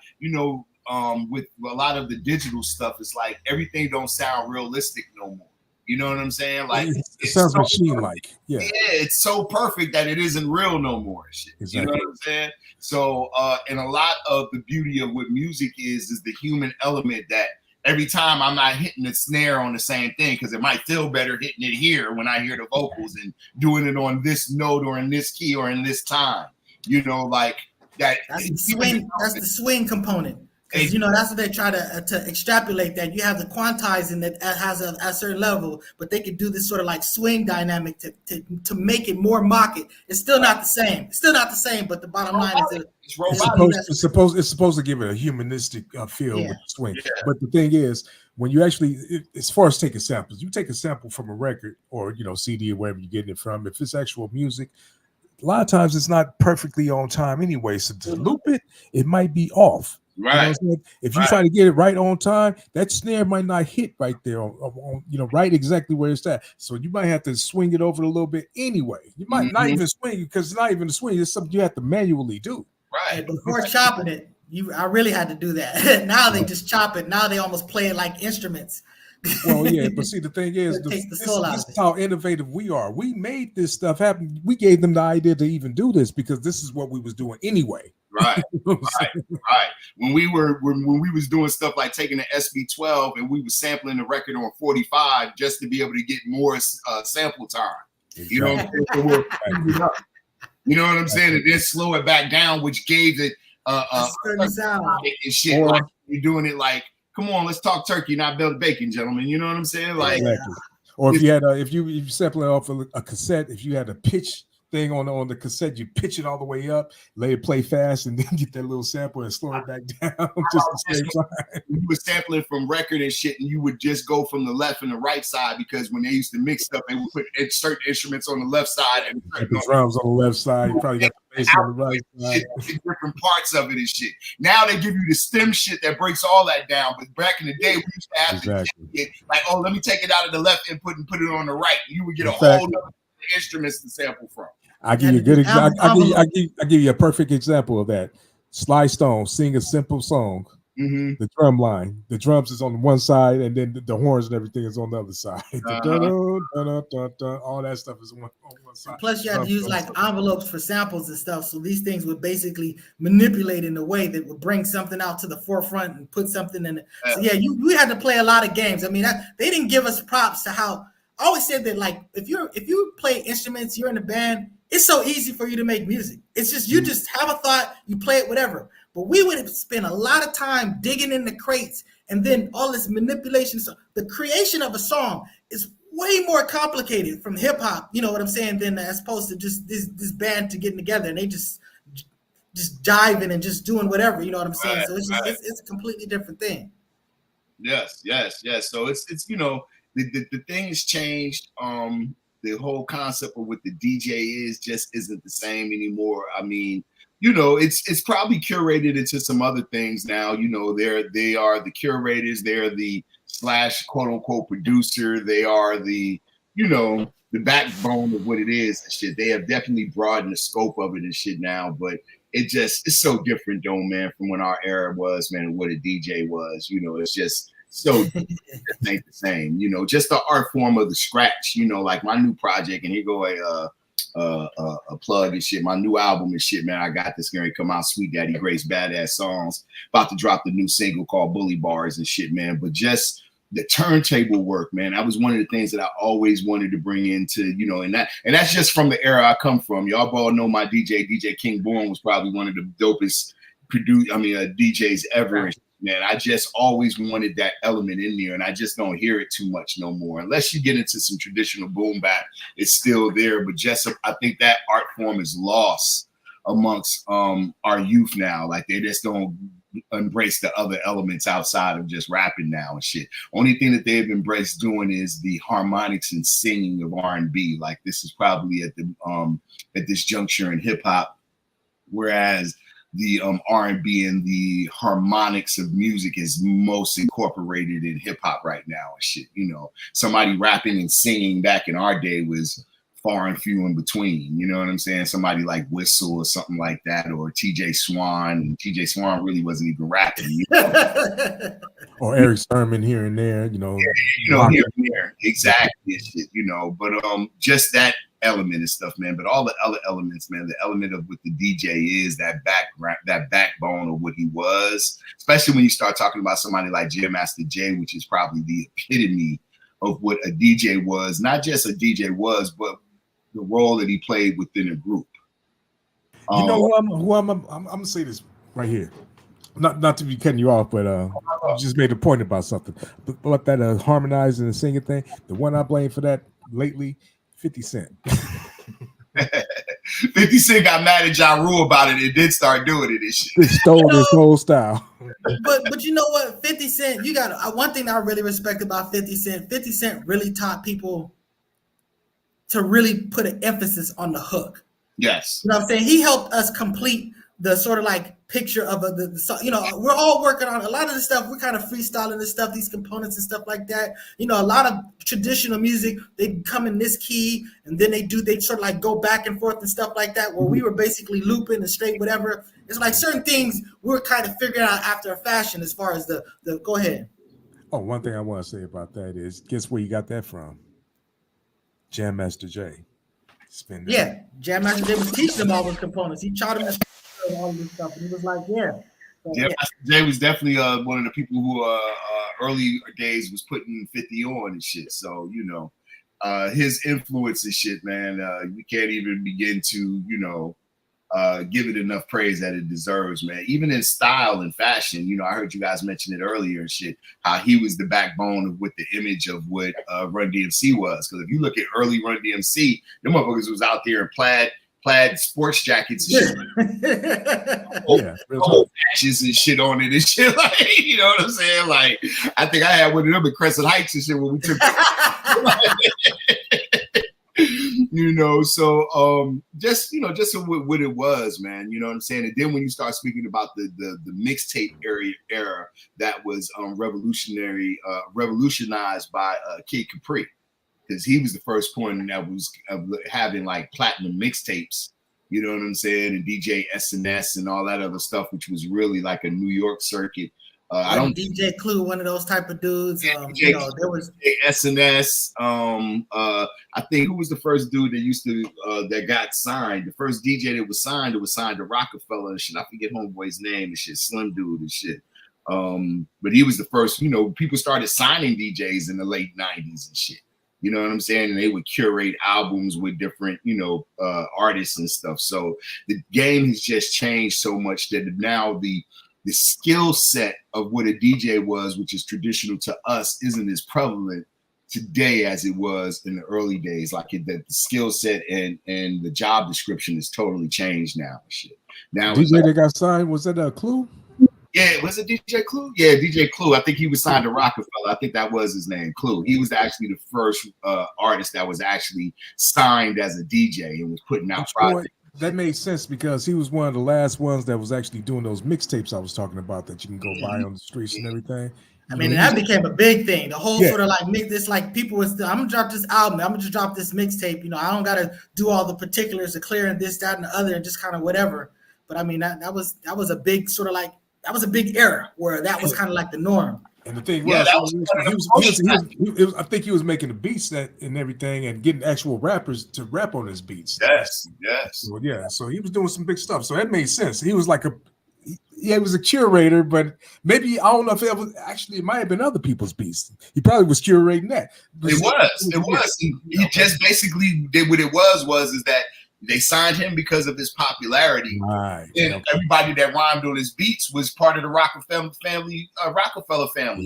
with a lot of the digital stuff, it's like everything don't sound realistic no more. You know what I'm saying? Like it sounds so machine-like. Yeah, it's so perfect that it isn't real no more. Shit. Exactly. You know what I'm saying? So, and a lot of the beauty of what music is the human element, that every time I'm not hitting the snare on the same thing, because it might feel better hitting it here when I hear the vocals and doing it on this note or in this key or in this time. Like that. That's the swing. That's the swing component. Because that's what they try to extrapolate, that you have the quantizing that has a certain level, but they could do this sort of like swing dynamic to make it more market. It's still not the same. It's still not the same, but the bottom line is it's supposed to give it a humanistic feel with the swing. Yeah. But the thing is, when you actually, as far as taking samples, you take a sample from a record or CD or wherever you're getting it from. If it's actual music, a lot of times it's not perfectly on time anyway. So to loop it, it might be off. Right. If you try to get it right on time, that snare might not hit right there on right exactly where it's at. So you might have to swing it over a little bit anyway. You might not even swing, because it's not even a swing. It's something you have to manually do. Right. And before chopping it, I really had to do that. Now they just chop it. Now they almost play it like instruments. Well, yeah, but see, the thing is, this is how innovative we are. We made this stuff happen. We gave them the idea to even do this because this is what we was doing anyway. Right, right. When we was doing stuff like taking the SB12 and we was sampling the record on 45 just to be able to get more sample time. Exactly. You know what I'm saying? You know what I'm saying? And then slow it back down, which gave it sound and shit. Like you're doing it like, come on, let's talk turkey, not build bacon, gentlemen. You know what I'm saying? Like, exactly. Or if you had if you sample it off of a cassette, if you had a pitch thing on the cassette, you pitch it all the way up, let it play fast, and then get that little sample and slow it back down just the same time. You were sampling from record and shit, and you would just go from the left and the right side, because when they used to mix stuff, they would put certain instruments on the left side and the drums on the left side. You probably got the bass on the right side. Different parts of it and shit. Now they give you the stem shit that breaks all that down. But back in the day, we used to have to get like, oh, let me take it out of the left and put it on the right. You would get a whole other instruments to sample from. I give you a good example. I give you a perfect example of that. Sly Stone sing a simple song. The drum line, the drums is on one side, and then the horns and everything is on the other side. All that stuff is on one side. Plus, you have to use like envelopes for samples and stuff. So these things would basically manipulate in a way that would bring something out to the forefront and put something in it. So yeah, we had to play a lot of games. I mean, they didn't give us props to how. I always said that, like, if you play instruments, you're in a band, it's so easy for you to make music. It's just you just have a thought, you play it, whatever. But we would have spent a lot of time digging in the crates, and then all this manipulation. So the creation of a song is way more complicated from hip hop, you know what I'm saying, than as opposed to just this band to getting together and they just jiving and just doing whatever, you know what I'm saying? So it's a completely different thing. Yes, yes, yes. So it's the thing has changed. The whole concept of what the DJ is just isn't the same anymore. I mean, it's probably curated into some other things now. They are the curators, they're the slash quote unquote producer, they are the backbone of what it is and shit. They have definitely broadened the scope of it and shit now, but it's so different though, man, from when our era was, man, and what a DJ was. It's just so it ain't the same. Just the art form of the scratch. Like my new project, and here go a plug and shit. My new album and shit, man. I got this going to come out. Sweet Daddy Grace, Badass Songs. About to drop the new single called Bully Bars and shit, man. But just the turntable work, man. That was one of the things that I always wanted to bring into, and that's just from the era I come from. Y'all all know my DJ King Born was probably one of the dopest DJs ever. Man, I just always wanted that element in there, and I just don't hear it too much no more. Unless you get into some traditional boom bap, it's still there. But I think that art form is lost amongst our youth now. Like they just don't embrace the other elements outside of just rapping now and shit. Only thing that they've embraced doing is the harmonics and singing of R&B. Like this is probably at this juncture in hip hop, whereas the R&B and the harmonics of music is most incorporated in hip hop right now and shit. Somebody rapping and singing back in our day was far and few in between. You know what I'm saying? Somebody like Whistle or something like that, or TJ Swan. And TJ Swan really wasn't even rapping. Or Eric Sermon here and there, here and there. Exactly. Shit, but just that element and stuff, man. But all the other elements, man, the element of what the DJ is, that backbone of what he was, especially when you start talking about somebody like Jam Master Jay, which is probably the epitome of what a DJ was. Not just a DJ was, but the role that he played within a group. I'm gonna say this right here. Not to be cutting you off, but you just made a point about something. But that harmonizing and singing thing, the one I blame for that lately, 50 Cent. 50 Cent got mad at Ja Rule about it and did start doing it and shit. It stole his whole style. But you know what? 50 Cent, you got one thing I really respect about 50 Cent. 50 Cent really taught people to really put an emphasis on the hook. Yes. You know what I'm saying? He helped us complete the sort of like picture of we're all working on a lot of the stuff. We're kind of freestyling this stuff, these components and stuff like that. A lot of traditional music, they come in this key and then they sort of like go back and forth and stuff like that, where we were basically looping and straight whatever. It's like certain things we're kind of figuring out after a fashion as far as the go ahead. Oh, one thing I want to say about that is, guess where you got that from? Jam Master Jay. Yeah, Jam Master Jay was teaching them all those components. He taught them all this stuff, and he was like, "Yeah." So, Jam Master Jay was definitely one of the people who early days was putting 50 on and shit. So his influence and shit, man. We can't even begin to give it enough praise that it deserves, man. Even in style and fashion, I heard you guys mention it earlier and shit, how he was the backbone of what the image of what Run DMC was. Because if you look at early Run DMC, them motherfuckers was out there in plaid sports jackets and shit. Old patches and shit on it and shit. Like, you know what I'm saying? Like, I think I had one of them in Crescent Heights and shit when we took so just what it was, man. You know what I'm saying? And then when you start speaking about the mixtape era that was revolutionized by Kid Capri, because he was the first point that was having like platinum mixtapes. You know what I'm saying? And DJ SNS and all that other stuff, which was really like a New York circuit. DJ Clue, one of those type of dudes. There was SNS. I think who was the first dude that that got signed? The first DJ that was signed to Rockefeller and shit. I forget homeboy's name and shit. Slim dude and shit. But he was the first. People started signing DJs in the late '90s and shit. You know what I'm saying? And they would curate albums with different, artists and stuff. So the game has just changed so much that now the skill set of what a DJ was, which is traditional to us, isn't as prevalent today as it was in the early days. Like the skill set and the job description is totally changed now. Shit. Now DJ that got signed, was that a Clue? Yeah, was it DJ Clue? Yeah, DJ Clue. I think he was signed to Rockefeller. I think that was his name, Clue. He was actually the first artist that was actually signed as a DJ and was putting out projects. That made sense because he was one of the last ones that was actually doing those mixtapes I was talking about that you can go buy on the streets and everything. I mean, that became a big thing. The whole sort of like mix. It's like people was, I'm gonna drop this album. I'm gonna just drop this mixtape. You know, I don't gotta do all the particulars of clearing this, that, and the other, and just kind of whatever. But I mean, that was a big sort of like that was a big era where that was kind of like the norm. And the thing was, I think he was making the beats and everything, and getting actual rappers to rap on his beats. Yes. Well, yeah, so he was doing some big stuff. So that made sense. He was like he was a curator, but maybe I don't know if it might have been other people's beats. He probably was curating that. It was. He just basically did what it was is that they signed him because of his popularity. Right. And everybody that rhymed on his beats was part of the Rockefeller family.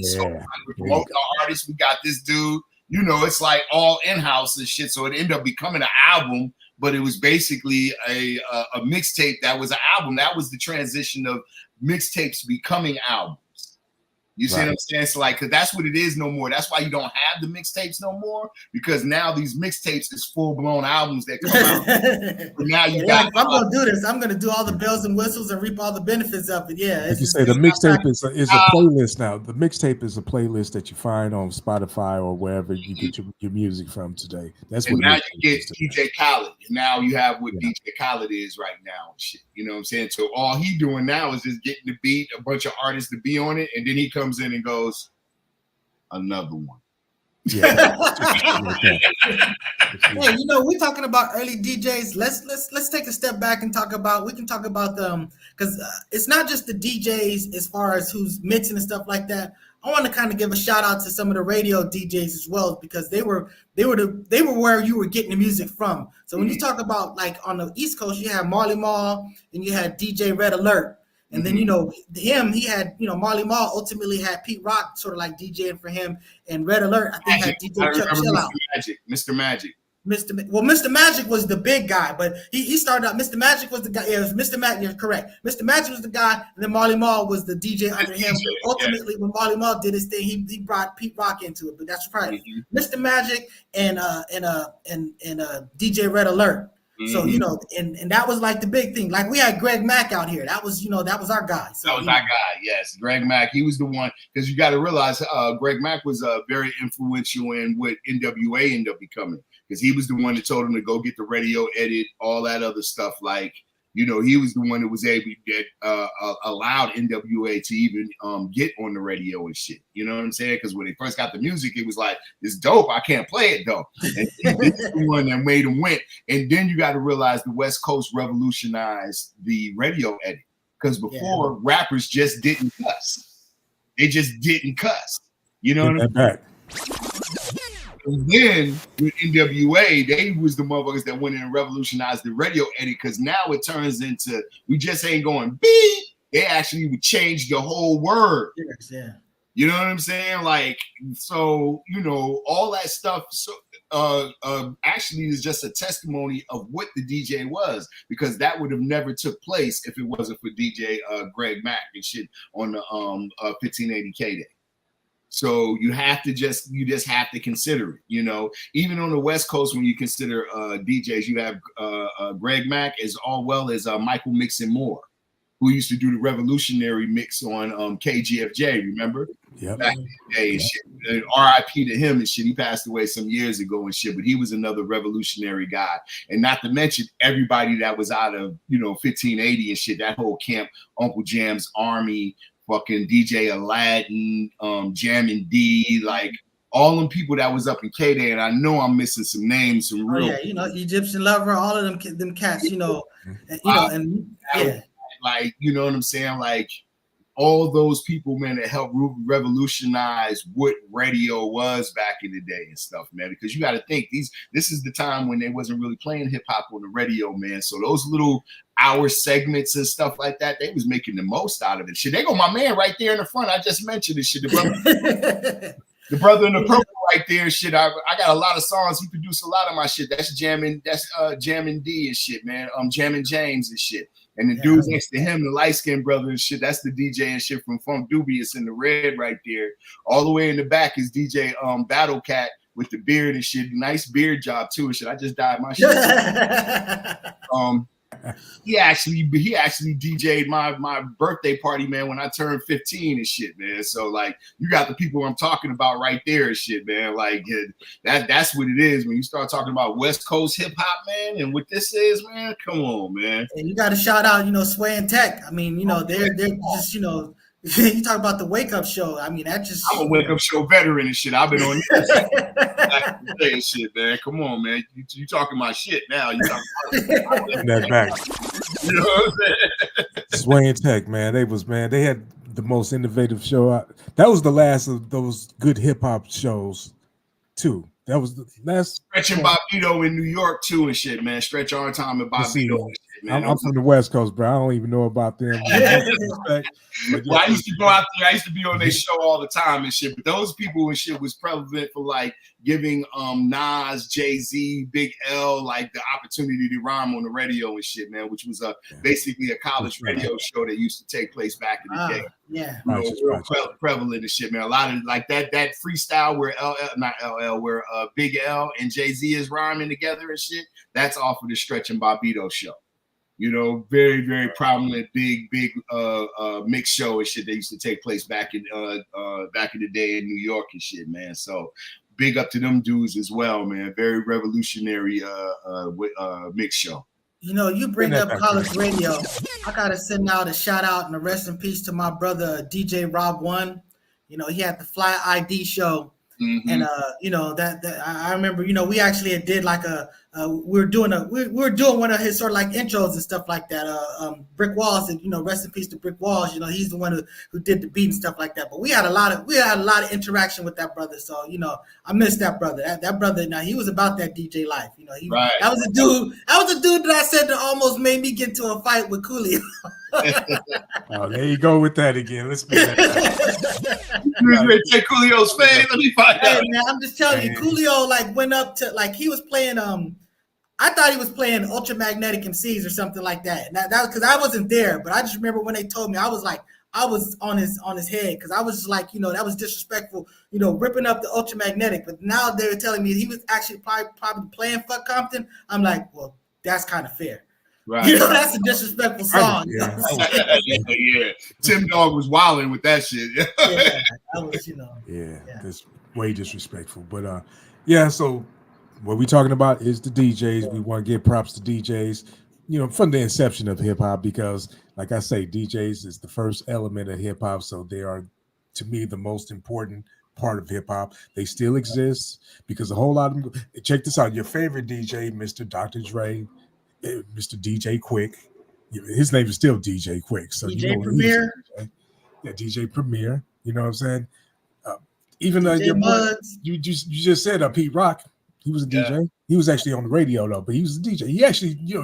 Yeah. So we promote our artists. We got this dude. You know, it's like all in-house and shit. So it ended up becoming an album, but it was basically a mixtape that was an album. That was the transition of mixtapes becoming albums. You see what I'm saying? So like, cause that's what it is no more. That's why you don't have the mixtapes no more, because now these mixtapes is full blown albums that come out. But now you got. If I'm gonna do this, I'm gonna do all the bells and whistles and reap all the benefits of it. Yeah, like you say, the mixtape is a playlist now. The mixtape is a playlist that you find on Spotify or wherever you get your music from today. That's and what. Now you get DJ Khaled, and now you have what DJ Khaled is right now. And shit, you know what I'm saying? So all he doing now is just getting the beat, a bunch of artists to be on it, and then he comes in and goes, another one. Yeah. Hey, you know, we're talking about early DJs. Let's take a step back and talk about. We can talk about them because it's not just the DJs as far as who's mixing and stuff like that. I want to kind of give a shout out to some of the radio DJs as well, because they were where you were getting the music from. So when you talk about like on the East Coast, you had Marley Marl and you had DJ Red Alert. And then, you know, he had, you know, Marley Marl ultimately had Pete Rock sort of like DJing for him, and Red Alert, I think, had DJ Chuck Chill Out. Mr. Magic. Mr. Magic was the big guy, but he started out. Mr. Magic was the guy. Yeah, it was Mr. Magic. You're correct. Mr. Magic was the guy, and then Marley Marl was the DJ under him. Ultimately, when Marley Marl did his thing, he brought Pete Rock into it. But that's right. Mr. Magic and DJ Red Alert. So, you know, and that was like the big thing. Like we had Greg Mack out here. That was, you know, that was our guy. So, that was our guy. Yes. Greg Mack. He was the one, because you got to realize Greg Mack was very influential in what NWA ended up becoming, because he was the one that told him to go get the radio edit, all that other stuff. Like, you know, he was the one that was able to get allowed NWA to even get on the radio and shit. You know what I'm saying? Because when they first got the music, it was like, it's dope. I can't play it though. And he's the one that made them win. And then you got to realize the West Coast revolutionized the radio edit, because before rappers just didn't cuss. They just didn't cuss. You know what I'm saying? And then with NWA, they was the motherfuckers that went in and revolutionized the radio edit, because now it turns into, we just ain't going beep. They actually would change the whole word. Yeah. You know what I'm saying? Like, so, you know, all that stuff actually is just a testimony of what the DJ was, because that would have never took place if it wasn't for DJ Greg Mack and shit on the 1580 K Day. So you just have to consider it, you know. Even on the West Coast, when you consider DJs, you have Greg Mack as well as Michael Mixon Moore, who used to do the revolutionary mix on KGFJ, remember? Yeah. Back in the day and shit. And RIP to him and shit. He passed away some years ago and shit, but he was another revolutionary guy. And not to mention everybody that was out of, you know, 1580 and shit, that whole camp, Uncle Jam's Army, fucking DJ Aladdin, Jammin' D, like all them people that was up in K-Day, and I know I'm missing some names, some real. Oh yeah, you know, Egyptian Lover, all of them cats, you know, like, you know what I'm saying, like all those people, man, that helped revolutionize what radio was back in the day and stuff, man. Because you got to think this is the time when they wasn't really playing hip hop on the radio, man. So those little hour segments and stuff like that, they was making the most out of it. Shit, they go my man right there in the front. I just mentioned this shit, the brother. The brother in the purple right there and shit. I got a lot of songs. He produced a lot of my shit. That's Jammin' D and shit, man. Jammin' James and shit. And the dude next to him, the light-skinned brother and shit, that's the DJ and shit from Funk Dubious in the red right there. All the way in the back is DJ Battle Cat with the beard and shit. Nice beard job too and shit. I just dyed my shit. He actually DJ'd my birthday party, man, when I turned 15 and shit, man. So like, you got the people I'm talking about right there and shit, man. Like that's what it is when you start talking about West Coast hip hop, man, and what this is, man. Come on, man. And you got to shout out, Sway and Tech. I mean, they're just, you talk about the Wake Up Show. I mean, that just. I'm a Wake Up Show veteran and shit. I've been on back in the day and shit, man. Come on, man. You talking my shit now. You talking that back. You know what I'm saying? Sway and Tech, man. They had the most innovative show. That was the last of those good hip hop shows, too. That was the last. Stretch and Bobbito in New York too and shit, man. Stretch our time and Bobbito and shit, man. I'm from the West Coast, bro. I don't even know about them. Well, I used to go out there. I used to be on their show all the time and shit. But those people and shit was prevalent for like giving Nas, Jay-Z, Big L like the opportunity to rhyme on the radio and shit, man, which was basically a college radio show that used to take place back in the day. Yeah, real prevalent and shit, man. A lot of like that freestyle where where Big L and Jay-Z is rhyming together and shit. That's off of the Stretch and Bobbito show. Very, very prominent, big mix show and shit that used to take place back in the day in New York and shit, man. So big up to them dudes as well, man. Very revolutionary mix show. You bring up college radio. I gotta send out a shout out and a rest in peace to my brother DJ Rob One. He had the Fly ID show. Mm-hmm. And that I remember, we actually did like we were doing one of his sort of like intros and stuff like that. Brick Walls, and rest in peace to Brick Walls. He's the one who did the beat and stuff like that. But we had a lot of interaction with that brother. So I miss that brother. That brother, now he was about that DJ life. Right. That was a dude that I said that almost made me get into a fight with Coolio. Oh, there you go with that again. Let's be that. You ready to take Coolio's fade? Let me find out. Man, I'm just telling you, Coolio like went up to like he was playing I thought he was playing Ultramagnetic MCs or something like that. And that because I wasn't there, but I just remember when they told me, I was on his head because I was just like, that was disrespectful, ripping up the Ultramagnetic. But now they're telling me he was actually probably playing Fuck Compton. I'm like, well, that's kind of fair. Right. That's a disrespectful song. Yeah. Tim Dog was wilding with that shit. That was, that's way disrespectful. But so what we're talking about is the DJs. We want to give props to DJs, from the inception of hip hop, because like I say, DJs is the first element of hip hop. So they are, to me, the most important part of hip hop. They still exist because a whole lot of them. Check this out. Your favorite DJ, Mr. Dr. Dre, Mr. DJ Quick. His name is still DJ Quick. So DJ Premier. DJ Premier. You know what I'm saying? Even though you just said Pete Rock, he was a DJ. He was actually on the radio though, but he was a DJ. He actually, you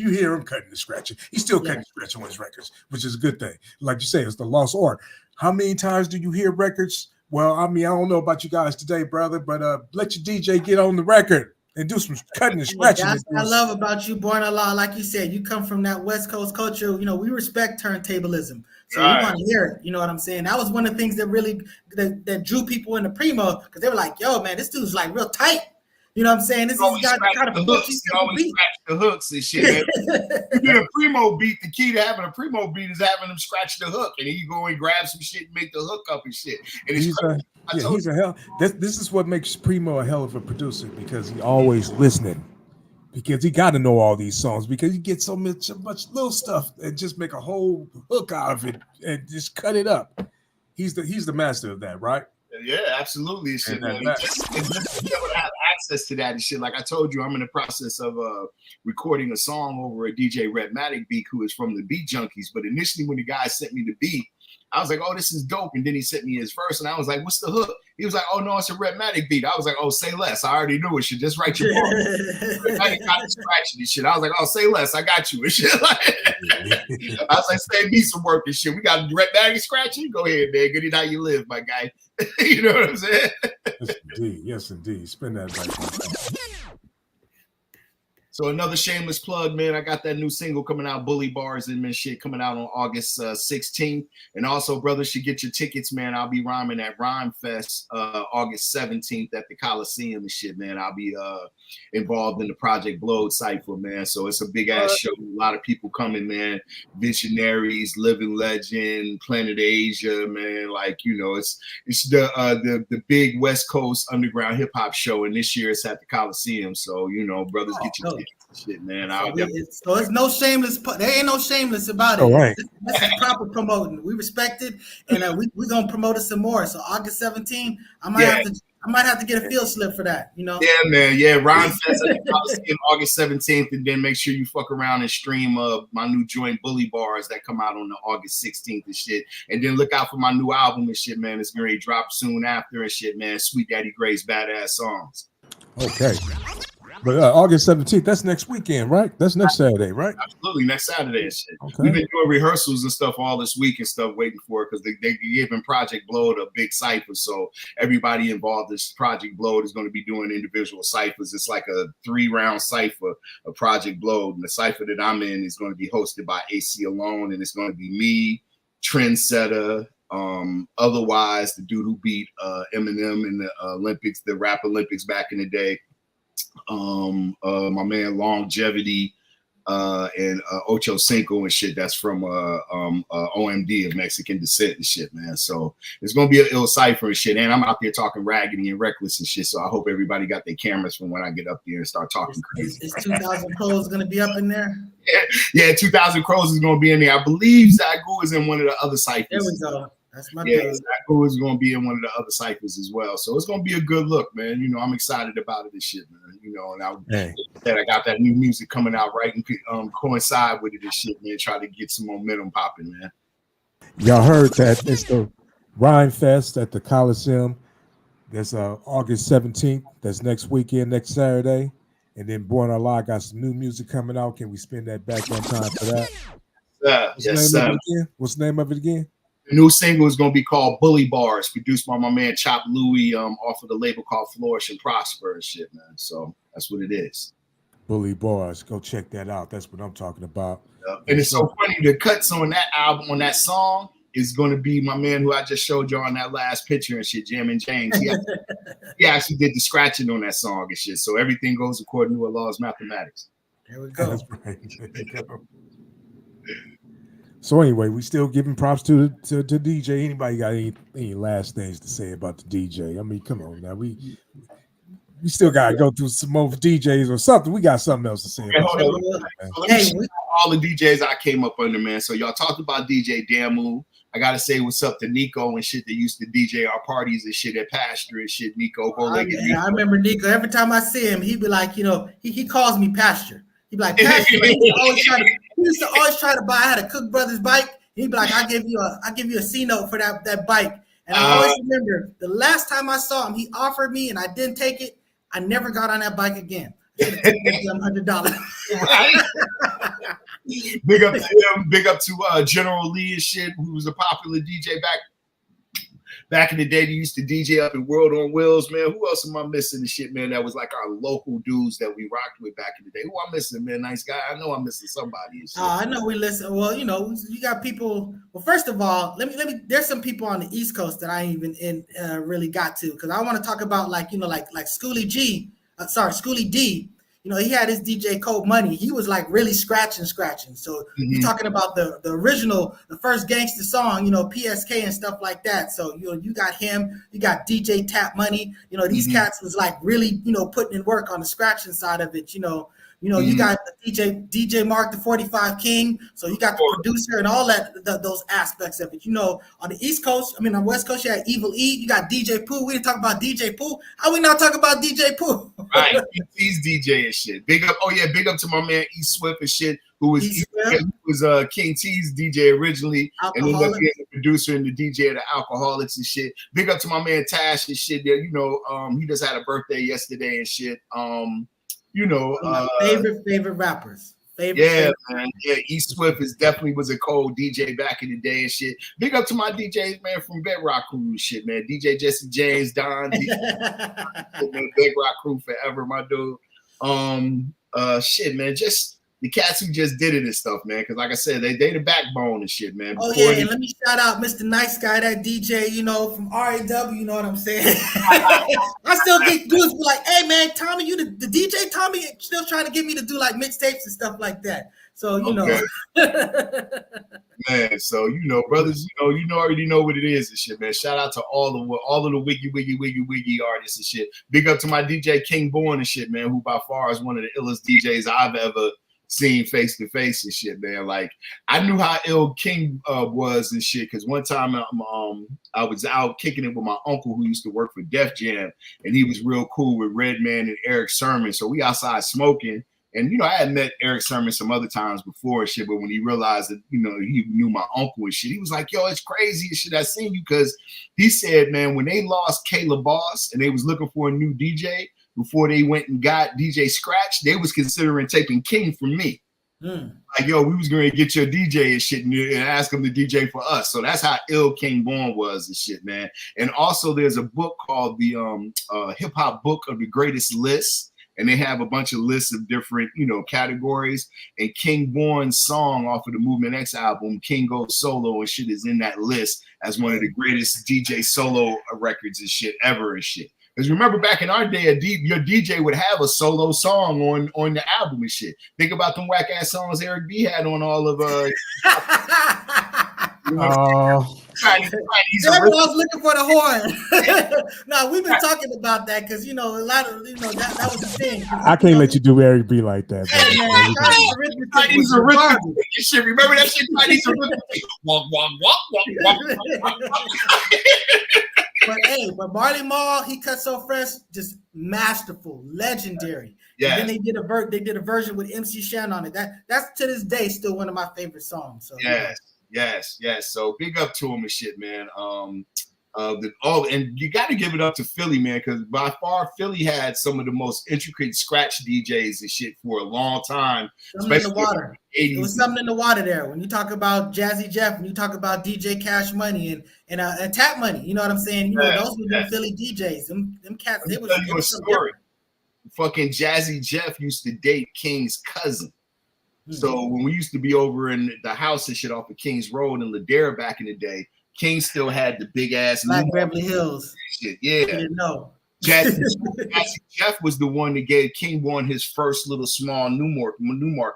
hear him cutting and scratching. He's still cutting and scratching on his records, which is a good thing. Like you say, it's the lost art. How many times do you hear records? Well, I mean, I don't know about you guys today, brother, but let your DJ get on the record and do some cutting and scratching. That's what I love about you, Born Allah. Like you said, you come from that West Coast culture. We respect turntablism. So we want to hear it. You know what I'm saying? That was one of the things that really that drew people into Primo, because they were like, yo, man, this dude's like real tight. You know what I'm saying? This is got kind of hooks. You always scratch the hooks and shit. You get a Primo beat. The key to having a Primo beat is having them scratch the hook, and then you go and grab some shit and make the hook up and shit. And he's a hell. This is what makes Primo a hell of a producer, because he always listening. Because he got to know all these songs, because he gets so much little stuff and just make a whole hook out of it and just cut it up. He's the master of that, right? Yeah, absolutely. Shit, man. Just be able to have access to that and shit. Like I told you, I'm in the process of recording a song over a DJ Redmatic beat, who is from the Beat Junkies. But initially, when the guy sent me the beat, I was like, oh, this is dope. And then he sent me his verse, and I was like, what's the hook? He was like, oh, no, it's a Redmatic beat. I was like, oh, say less. I already knew it. Should just write your book. I got scratching and shit. I was like, oh, say less. I got you and shit. I was like, save me some work and shit. We got Redmatic scratching. Go ahead, man. Good how you live, my guy. You know what I'm saying? Yes, indeed. Yes, indeed. Spin that right. So another shameless plug, man. I got that new single coming out, Bully Bars and shit, coming out on August 16th. And also, brothers should get your tickets, man. I'll be rhyming at Rhyme Fest August 17th at the Coliseum and shit, man. I'll be involved in the Project Blowed Cypher, man. So it's a big ass show. A lot of people coming, man. Visionaries, Living Legend, Planet Asia, man. Like, you know, it's the big West Coast underground hip hop show, and this year it's at the Coliseum. So, you know, brothers, get your tickets and shit, man. So it's no shameless. There ain't no shameless about it. All right. This is proper promoting. We respect it, and we're gonna promote it some more. So August 17th, I might have to get a field slip for that. You know. Yeah, man. Yeah, Rhyme Fest at the Coliseum August 17th, and then make sure you fuck around and stream my new joint Bully Bars that come out on the August 16th and shit. And then look out for my new album and shit, man. It's gonna drop soon after and shit, man. Sweet Daddy Gray's Badass Songs. Okay. But August 17th, that's next weekend, right? That's next Saturday, right? Absolutely, next Saturday and shit. Okay. We've been doing rehearsals and stuff all this week and stuff, waiting for it because they giving Project Blowed a big cipher. So everybody involved in this Project Blowed is going to be doing individual ciphers. It's like a 3-round cipher of Project Blowed. And the cipher that I'm in is going to be hosted by AC Alone, and it's going to be me, Trendsetter, otherwise the dude who beat Eminem in the Olympics, the Rap Olympics back in the day. My man Longevity and Ocho Cinco and shit. That's from OMD of Mexican descent and shit, man. So it's gonna be an ill cipher and shit. And I'm out there talking raggedy and reckless and shit. So I hope everybody got their cameras from when I get up there and start talking crazy. Is 2,000 Crows gonna be up in there? Yeah, 2,000 Crows is gonna be in there. I believe Zagu is in one of the other ciphers. There we go. That's my dude. Zagu is gonna be in one of the other ciphers as well. So it's gonna be a good look, man. You know, I'm excited about it and shit, man. You know, and I got that new music coming out right and coincide with it and shit, man. Try to get some momentum popping, man. Y'all heard that it's the Rhyme Fest at the Coliseum. That's August 17th. That's next weekend, next Saturday. And then Born Allah got some new music coming out. Can we spend that back one time for that? Yes, sir. What's the name of it again? The new single is going to be called Bully Bars, produced by my man Chop Louie off of the label called Flourish and Prosper and shit, man. So that's what it is. Bully Bars. Go check that out. That's what I'm talking about. And it's so funny, the cuts on that album, on that song, is going to be my man who I just showed you on that last picture and shit, Jam and James. He actually did the scratching on that song and shit. So everything goes according to Allah's mathematics. There we go. That's right. So anyway, we still giving props to DJ. Anybody got any last things to say about the DJ? I mean, come on now. We still gotta go through some more DJs or something. We got something else to say. Okay, hold on. So let me show you all the DJs I came up under, man. So y'all talked about DJ Damu. I gotta say what's up to Nico and shit that used to DJ our parties and shit at Pasture and shit. Nico, I remember Nico. Every time I see him, he'd be like, you know, he calls me Pasture. He'd be like, Pasture. He used to always try to buy. I had a Cook Brothers bike. He'd be like, I'll give you a C note for that bike. And I always remember the last time I saw him, he offered me and I didn't take it. I never got on that bike again. $100. Right? Big up to him. Big up to General Lee and shit, who was a popular DJ back in the day. They used to DJ up in World on Wheels, man. Who else am I missing and shit, man? That was like our local dudes that we rocked with back in the day. Who I'm missing, man? Nice guy. I know I'm missing somebody and shit. I know we listen. Well, you know, you got people. Well, first of all, let me. There's some people on the East Coast that I ain't even really got to, because I want to talk about like Schoolie D. You know, he had his DJ Code Money. He was like really scratching. So you're talking about the original, the first gangster song, you know, PSK and stuff like that. So, you know, you got him, you got DJ Tap Money. You know, these cats was like really, you know, putting in work on the scratching side of it, you know. You got the DJ Mark, the 45 King. So you got the producer and all those aspects of it. You know, on the East Coast, I mean, on West Coast, you had Evil E. You got DJ Pooh. We didn't talk about DJ Pooh. How we not talk about DJ Pooh? Right, he's DJ and shit. Big up, big up to my man E Swift and shit, who was King T's DJ originally, and ended up being the producer and the DJ of the Alcoholics and shit. Big up to my man Tash and shit. There, you know, he just had a birthday yesterday and shit. You know, favorite rappers. Man. Yeah, E Swift definitely was a cold DJ back in the day and shit. Big up to my DJs, man, from Bedrock Crew and shit, man. DJ Jesse James, Don, man, Bedrock Crew forever, my dude. Shit, man, just the cats who just did it and stuff, man. Because like I said, they the backbone and shit, man. Oh yeah, and let me shout out Mr. Nice Guy, that DJ, you know, from RAW. You know what I'm saying? I still get dudes be like, "Hey man, Tommy, you the DJ Tommy," still trying to get me to do like mixtapes and stuff like that. So you know, man. So you know, brothers, you already know what it is and shit, man. Shout out to all of the wiggy artists and shit. Big up to my DJ King Born and shit, man, who by far is one of the illest DJs I've ever seen face to face and shit, man. Like I knew how ill King was and shit, because one time I was out kicking it with my uncle who used to work for Def Jam, and he was real cool with Redman and Eric Sermon. So we outside smoking. And, you know, I had met Eric Sermon some other times before and shit, but when he realized that, you know, he knew my uncle and shit, he was like, yo, it's crazy and shit. I seen you, because he said, man, when they lost Kayla Boss and they was looking for a new DJ before they went and got DJ Scratch, they was considering taking King from me. Like, yo, we was going to get your DJ and shit and ask him to DJ for us. So that's how ill King Born was and shit, man. And also there's a book called the Hip Hop Book of the Greatest List. And they have a bunch of lists of different, you know, categories. And King Born's song off of the Movement X album, King Goes Solo and shit, is in that list as one of the greatest DJ solo records and shit ever and shit. Because remember back in our day, your DJ would have a solo song on the album and shit. Think about them whack ass songs Eric B had on all of Everyone's looking for the horn. No, we've been talking about that because you know a lot of that was the thing. I can't let you do Eric B like that. Hey, man, Chinese arithmetic. Shit, remember that shit? Chinese arithmetic. Walk, walk, walk, walk, walk. But Marley Marl, he cut so fresh, just masterful, legendary. Yeah. And then they did a version with MC Shan on it. That's to this day still one of my favorite songs. So Yes. So big up to him and shit, man. And you got to give it up to Philly, man, because by far Philly had some of the most intricate scratch DJs and shit for a long time. Something in the water. It was something in the water there. When you talk about Jazzy Jeff, when you talk about DJ Cash Money and Tap Money, you know what I'm saying? You know, those were the Philly DJs. Them cats. They was a story. Fucking Jazzy Jeff used to date King's cousin. So when we used to be over in the house and shit off of Kings Road in Ladera back in the day, King still had the big ass Black Beverly Hills shit. Yeah. Didn't know. Jazzy Jeff was the one that gave King Born his first little small Newmark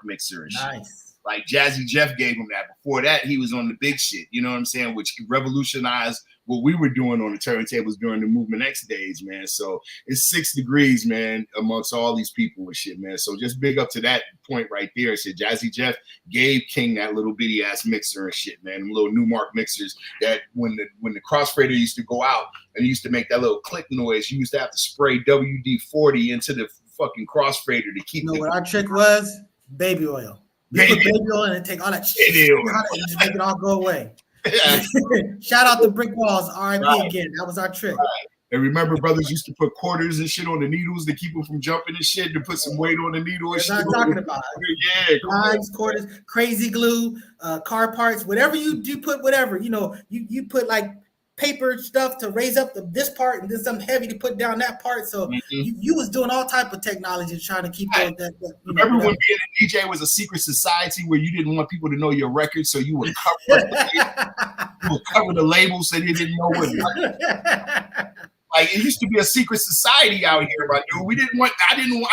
mixer and shit. Nice. Like Jazzy Jeff gave him that. Before that, he was on the big shit. You know what I'm saying? Which revolutionized what we were doing on the turntables during the Movement X days, man. So it's 6 degrees, man, amongst all these people and shit, man. So just big up to that point right there. Shit, Jazzy Jeff gave King that little bitty ass mixer and shit, man. Them little Newmark mixers that when the crossfader used to go out and used to make that little click noise, you used to have to spray WD-40 into the fucking crossfader to keep. You know what our trick was? Baby oil. You put baby oil and take all that shit and just make it all go away. Shout out to Brick Walls, RIP again. That was our trick. Right. And remember, brothers used to put quarters and shit on the needles to keep them from jumping and shit, to put some weight on the needle and shit. That's what I'm talking about. Yeah, knives, quarters, crazy glue, car parts, whatever you do, put whatever. You know, you put like paper stuff to raise up this part and then something heavy to put down that part. So you was doing all type of technology trying to keep that. Remember when being a DJ was a secret society where you didn't want people to know your record, so you would cover the label so they didn't know what. Like it used to be a secret society out here, my dude.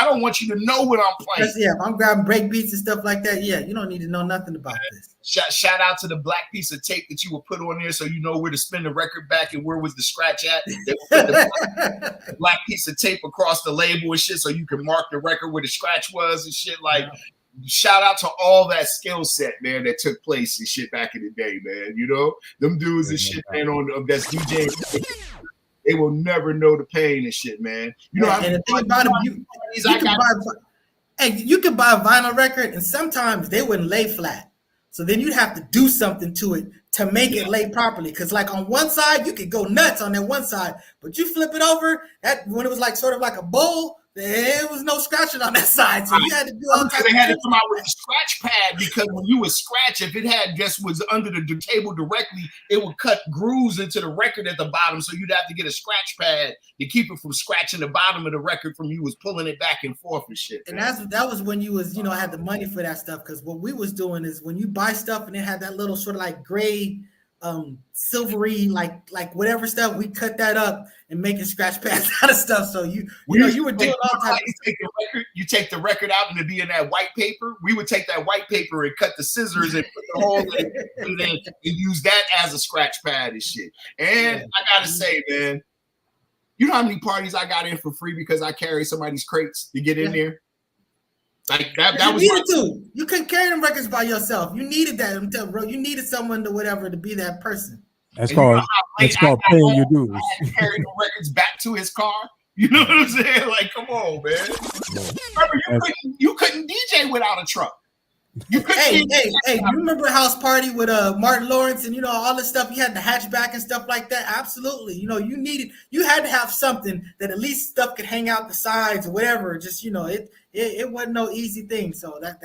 I don't want you to know what I'm playing. Yeah, if I'm grabbing break beats and stuff like that, yeah, you don't need to know nothing about this. Shout out to the black piece of tape that you would put on there so you know where to spin the record back and where was the scratch at. They would put the black piece of tape across the label and shit so you can mark the record where the scratch was and shit. Like, shout out to all that skill set, man, that took place and shit back in the day, man. You know, them dudes and shit, man, that's DJing. They will never know the pain and shit, man. You know, and the thing about it, you can buy a vinyl record, and sometimes they wouldn't lay flat. So then you'd have to do something to it to make it lay properly. Because like on one side, you could go nuts on that one side, but you flip it over, that when it was like sort of like a bowl, There was no scratching on that side, so you had to do all kinds They of had to things. come out with a scratch pad because when you would scratch, if it had just was under the table directly, it would cut grooves into the record at the bottom. So you'd have to get a scratch pad to keep it from scratching the bottom of the record from you was pulling it back and forth and shit. And that was when you was, had the money for that stuff. Because what we was doing is when you buy stuff and it had that little sort of like gray, silvery, like whatever stuff, we cut that up and making scratch pads out of stuff. So you were doing all types of stuff. You take the record out and it'd be in that white paper. We would take that white paper and cut the scissors and put the hole in it and use that as a scratch pad and shit. And I gotta say, man, you know how many parties I got in for free because I carried somebody's crates to get in there? Like that was needed to. You couldn't carry them records by yourself. You needed that. I'm telling you, bro. You needed someone to be that person. That's called paying your dues. I had to carry the records back to his car. You know what I'm saying? Like, come on, man. Remember, you couldn't DJ without a truck. Hey, you remember House Party with Martin Lawrence and all this stuff? You had the hatchback and stuff like that. Absolutely. You had to have something that at least stuff could hang out the sides or whatever. Just it wasn't no easy thing. So that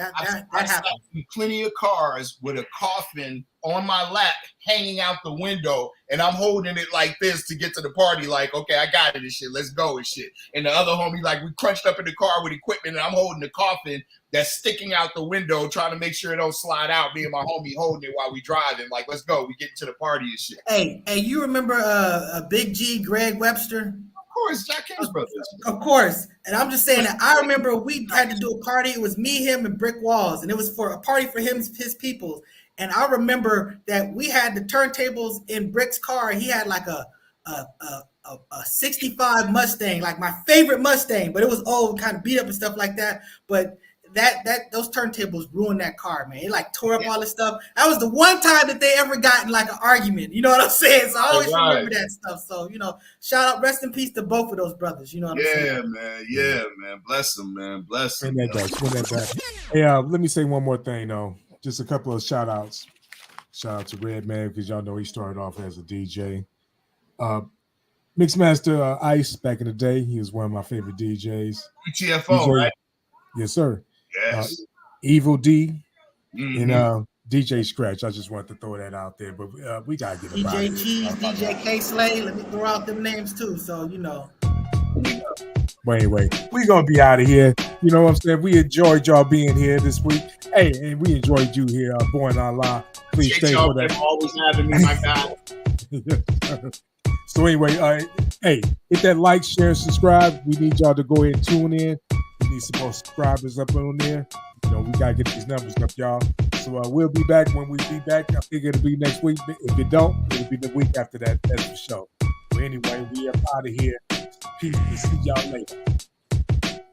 happened. Plenty of cars with a coffin on my lap hanging out the window, and I'm holding it like this to get to the party. Like, okay, I got it and shit. Let's go and shit. And the other homie, like, we crunched up in the car with equipment, and I'm holding the coffin that's sticking out the window, trying to make sure it don't slide out. Me and my homie holding it while we driving. Like, let's go. We get to the party and shit. Hey, you remember Big G, Greg Webster? Of course, Jack King's brothers. Of course. And I'm just saying that I remember we had to do a party. It was me, him, and Brick Walls. And it was for a party for his people. And I remember that we had the turntables in Brick's car. He had like a 65 Mustang, like my favorite Mustang, but it was old, kind of beat up and stuff like that. But those turntables ruined that car, man. It like tore up all this stuff. That was the one time that they ever got in like an argument. You know what I'm saying? So I always remember that stuff. So, shout out, rest in peace to both of those brothers. You know what I'm saying? Yeah, man. Bless them, man. Bless them. Bring that back. Hey, let me say one more thing, though. Just a couple of shout outs. Shout out to Redman, because y'all know he started off as a DJ. Mixmaster Ice, back in the day, he was one of my favorite DJs. TFO, right? Yes, sir. Yes. Evil D and DJ Scratch. I just wanted to throw that out there, but we gotta get about DJ Cheese, DJ K Slay. Let me throw out them names too. So But anyway, we're gonna be out of here. You know what I'm saying? We enjoyed y'all being here this week. Hey, and we enjoyed you here, Born Online. Please stay for that. Always having me, my guy. So anyway, hey, hit that like, share, subscribe. We need y'all to go ahead and tune in. We need some more subscribers up on there. We gotta get these numbers up, y'all. So we'll be back when we be back. I think it'll be next week. If it don't, it'll be the week after that. That's for sure. But anyway, we are out of here. Peace. See y'all later.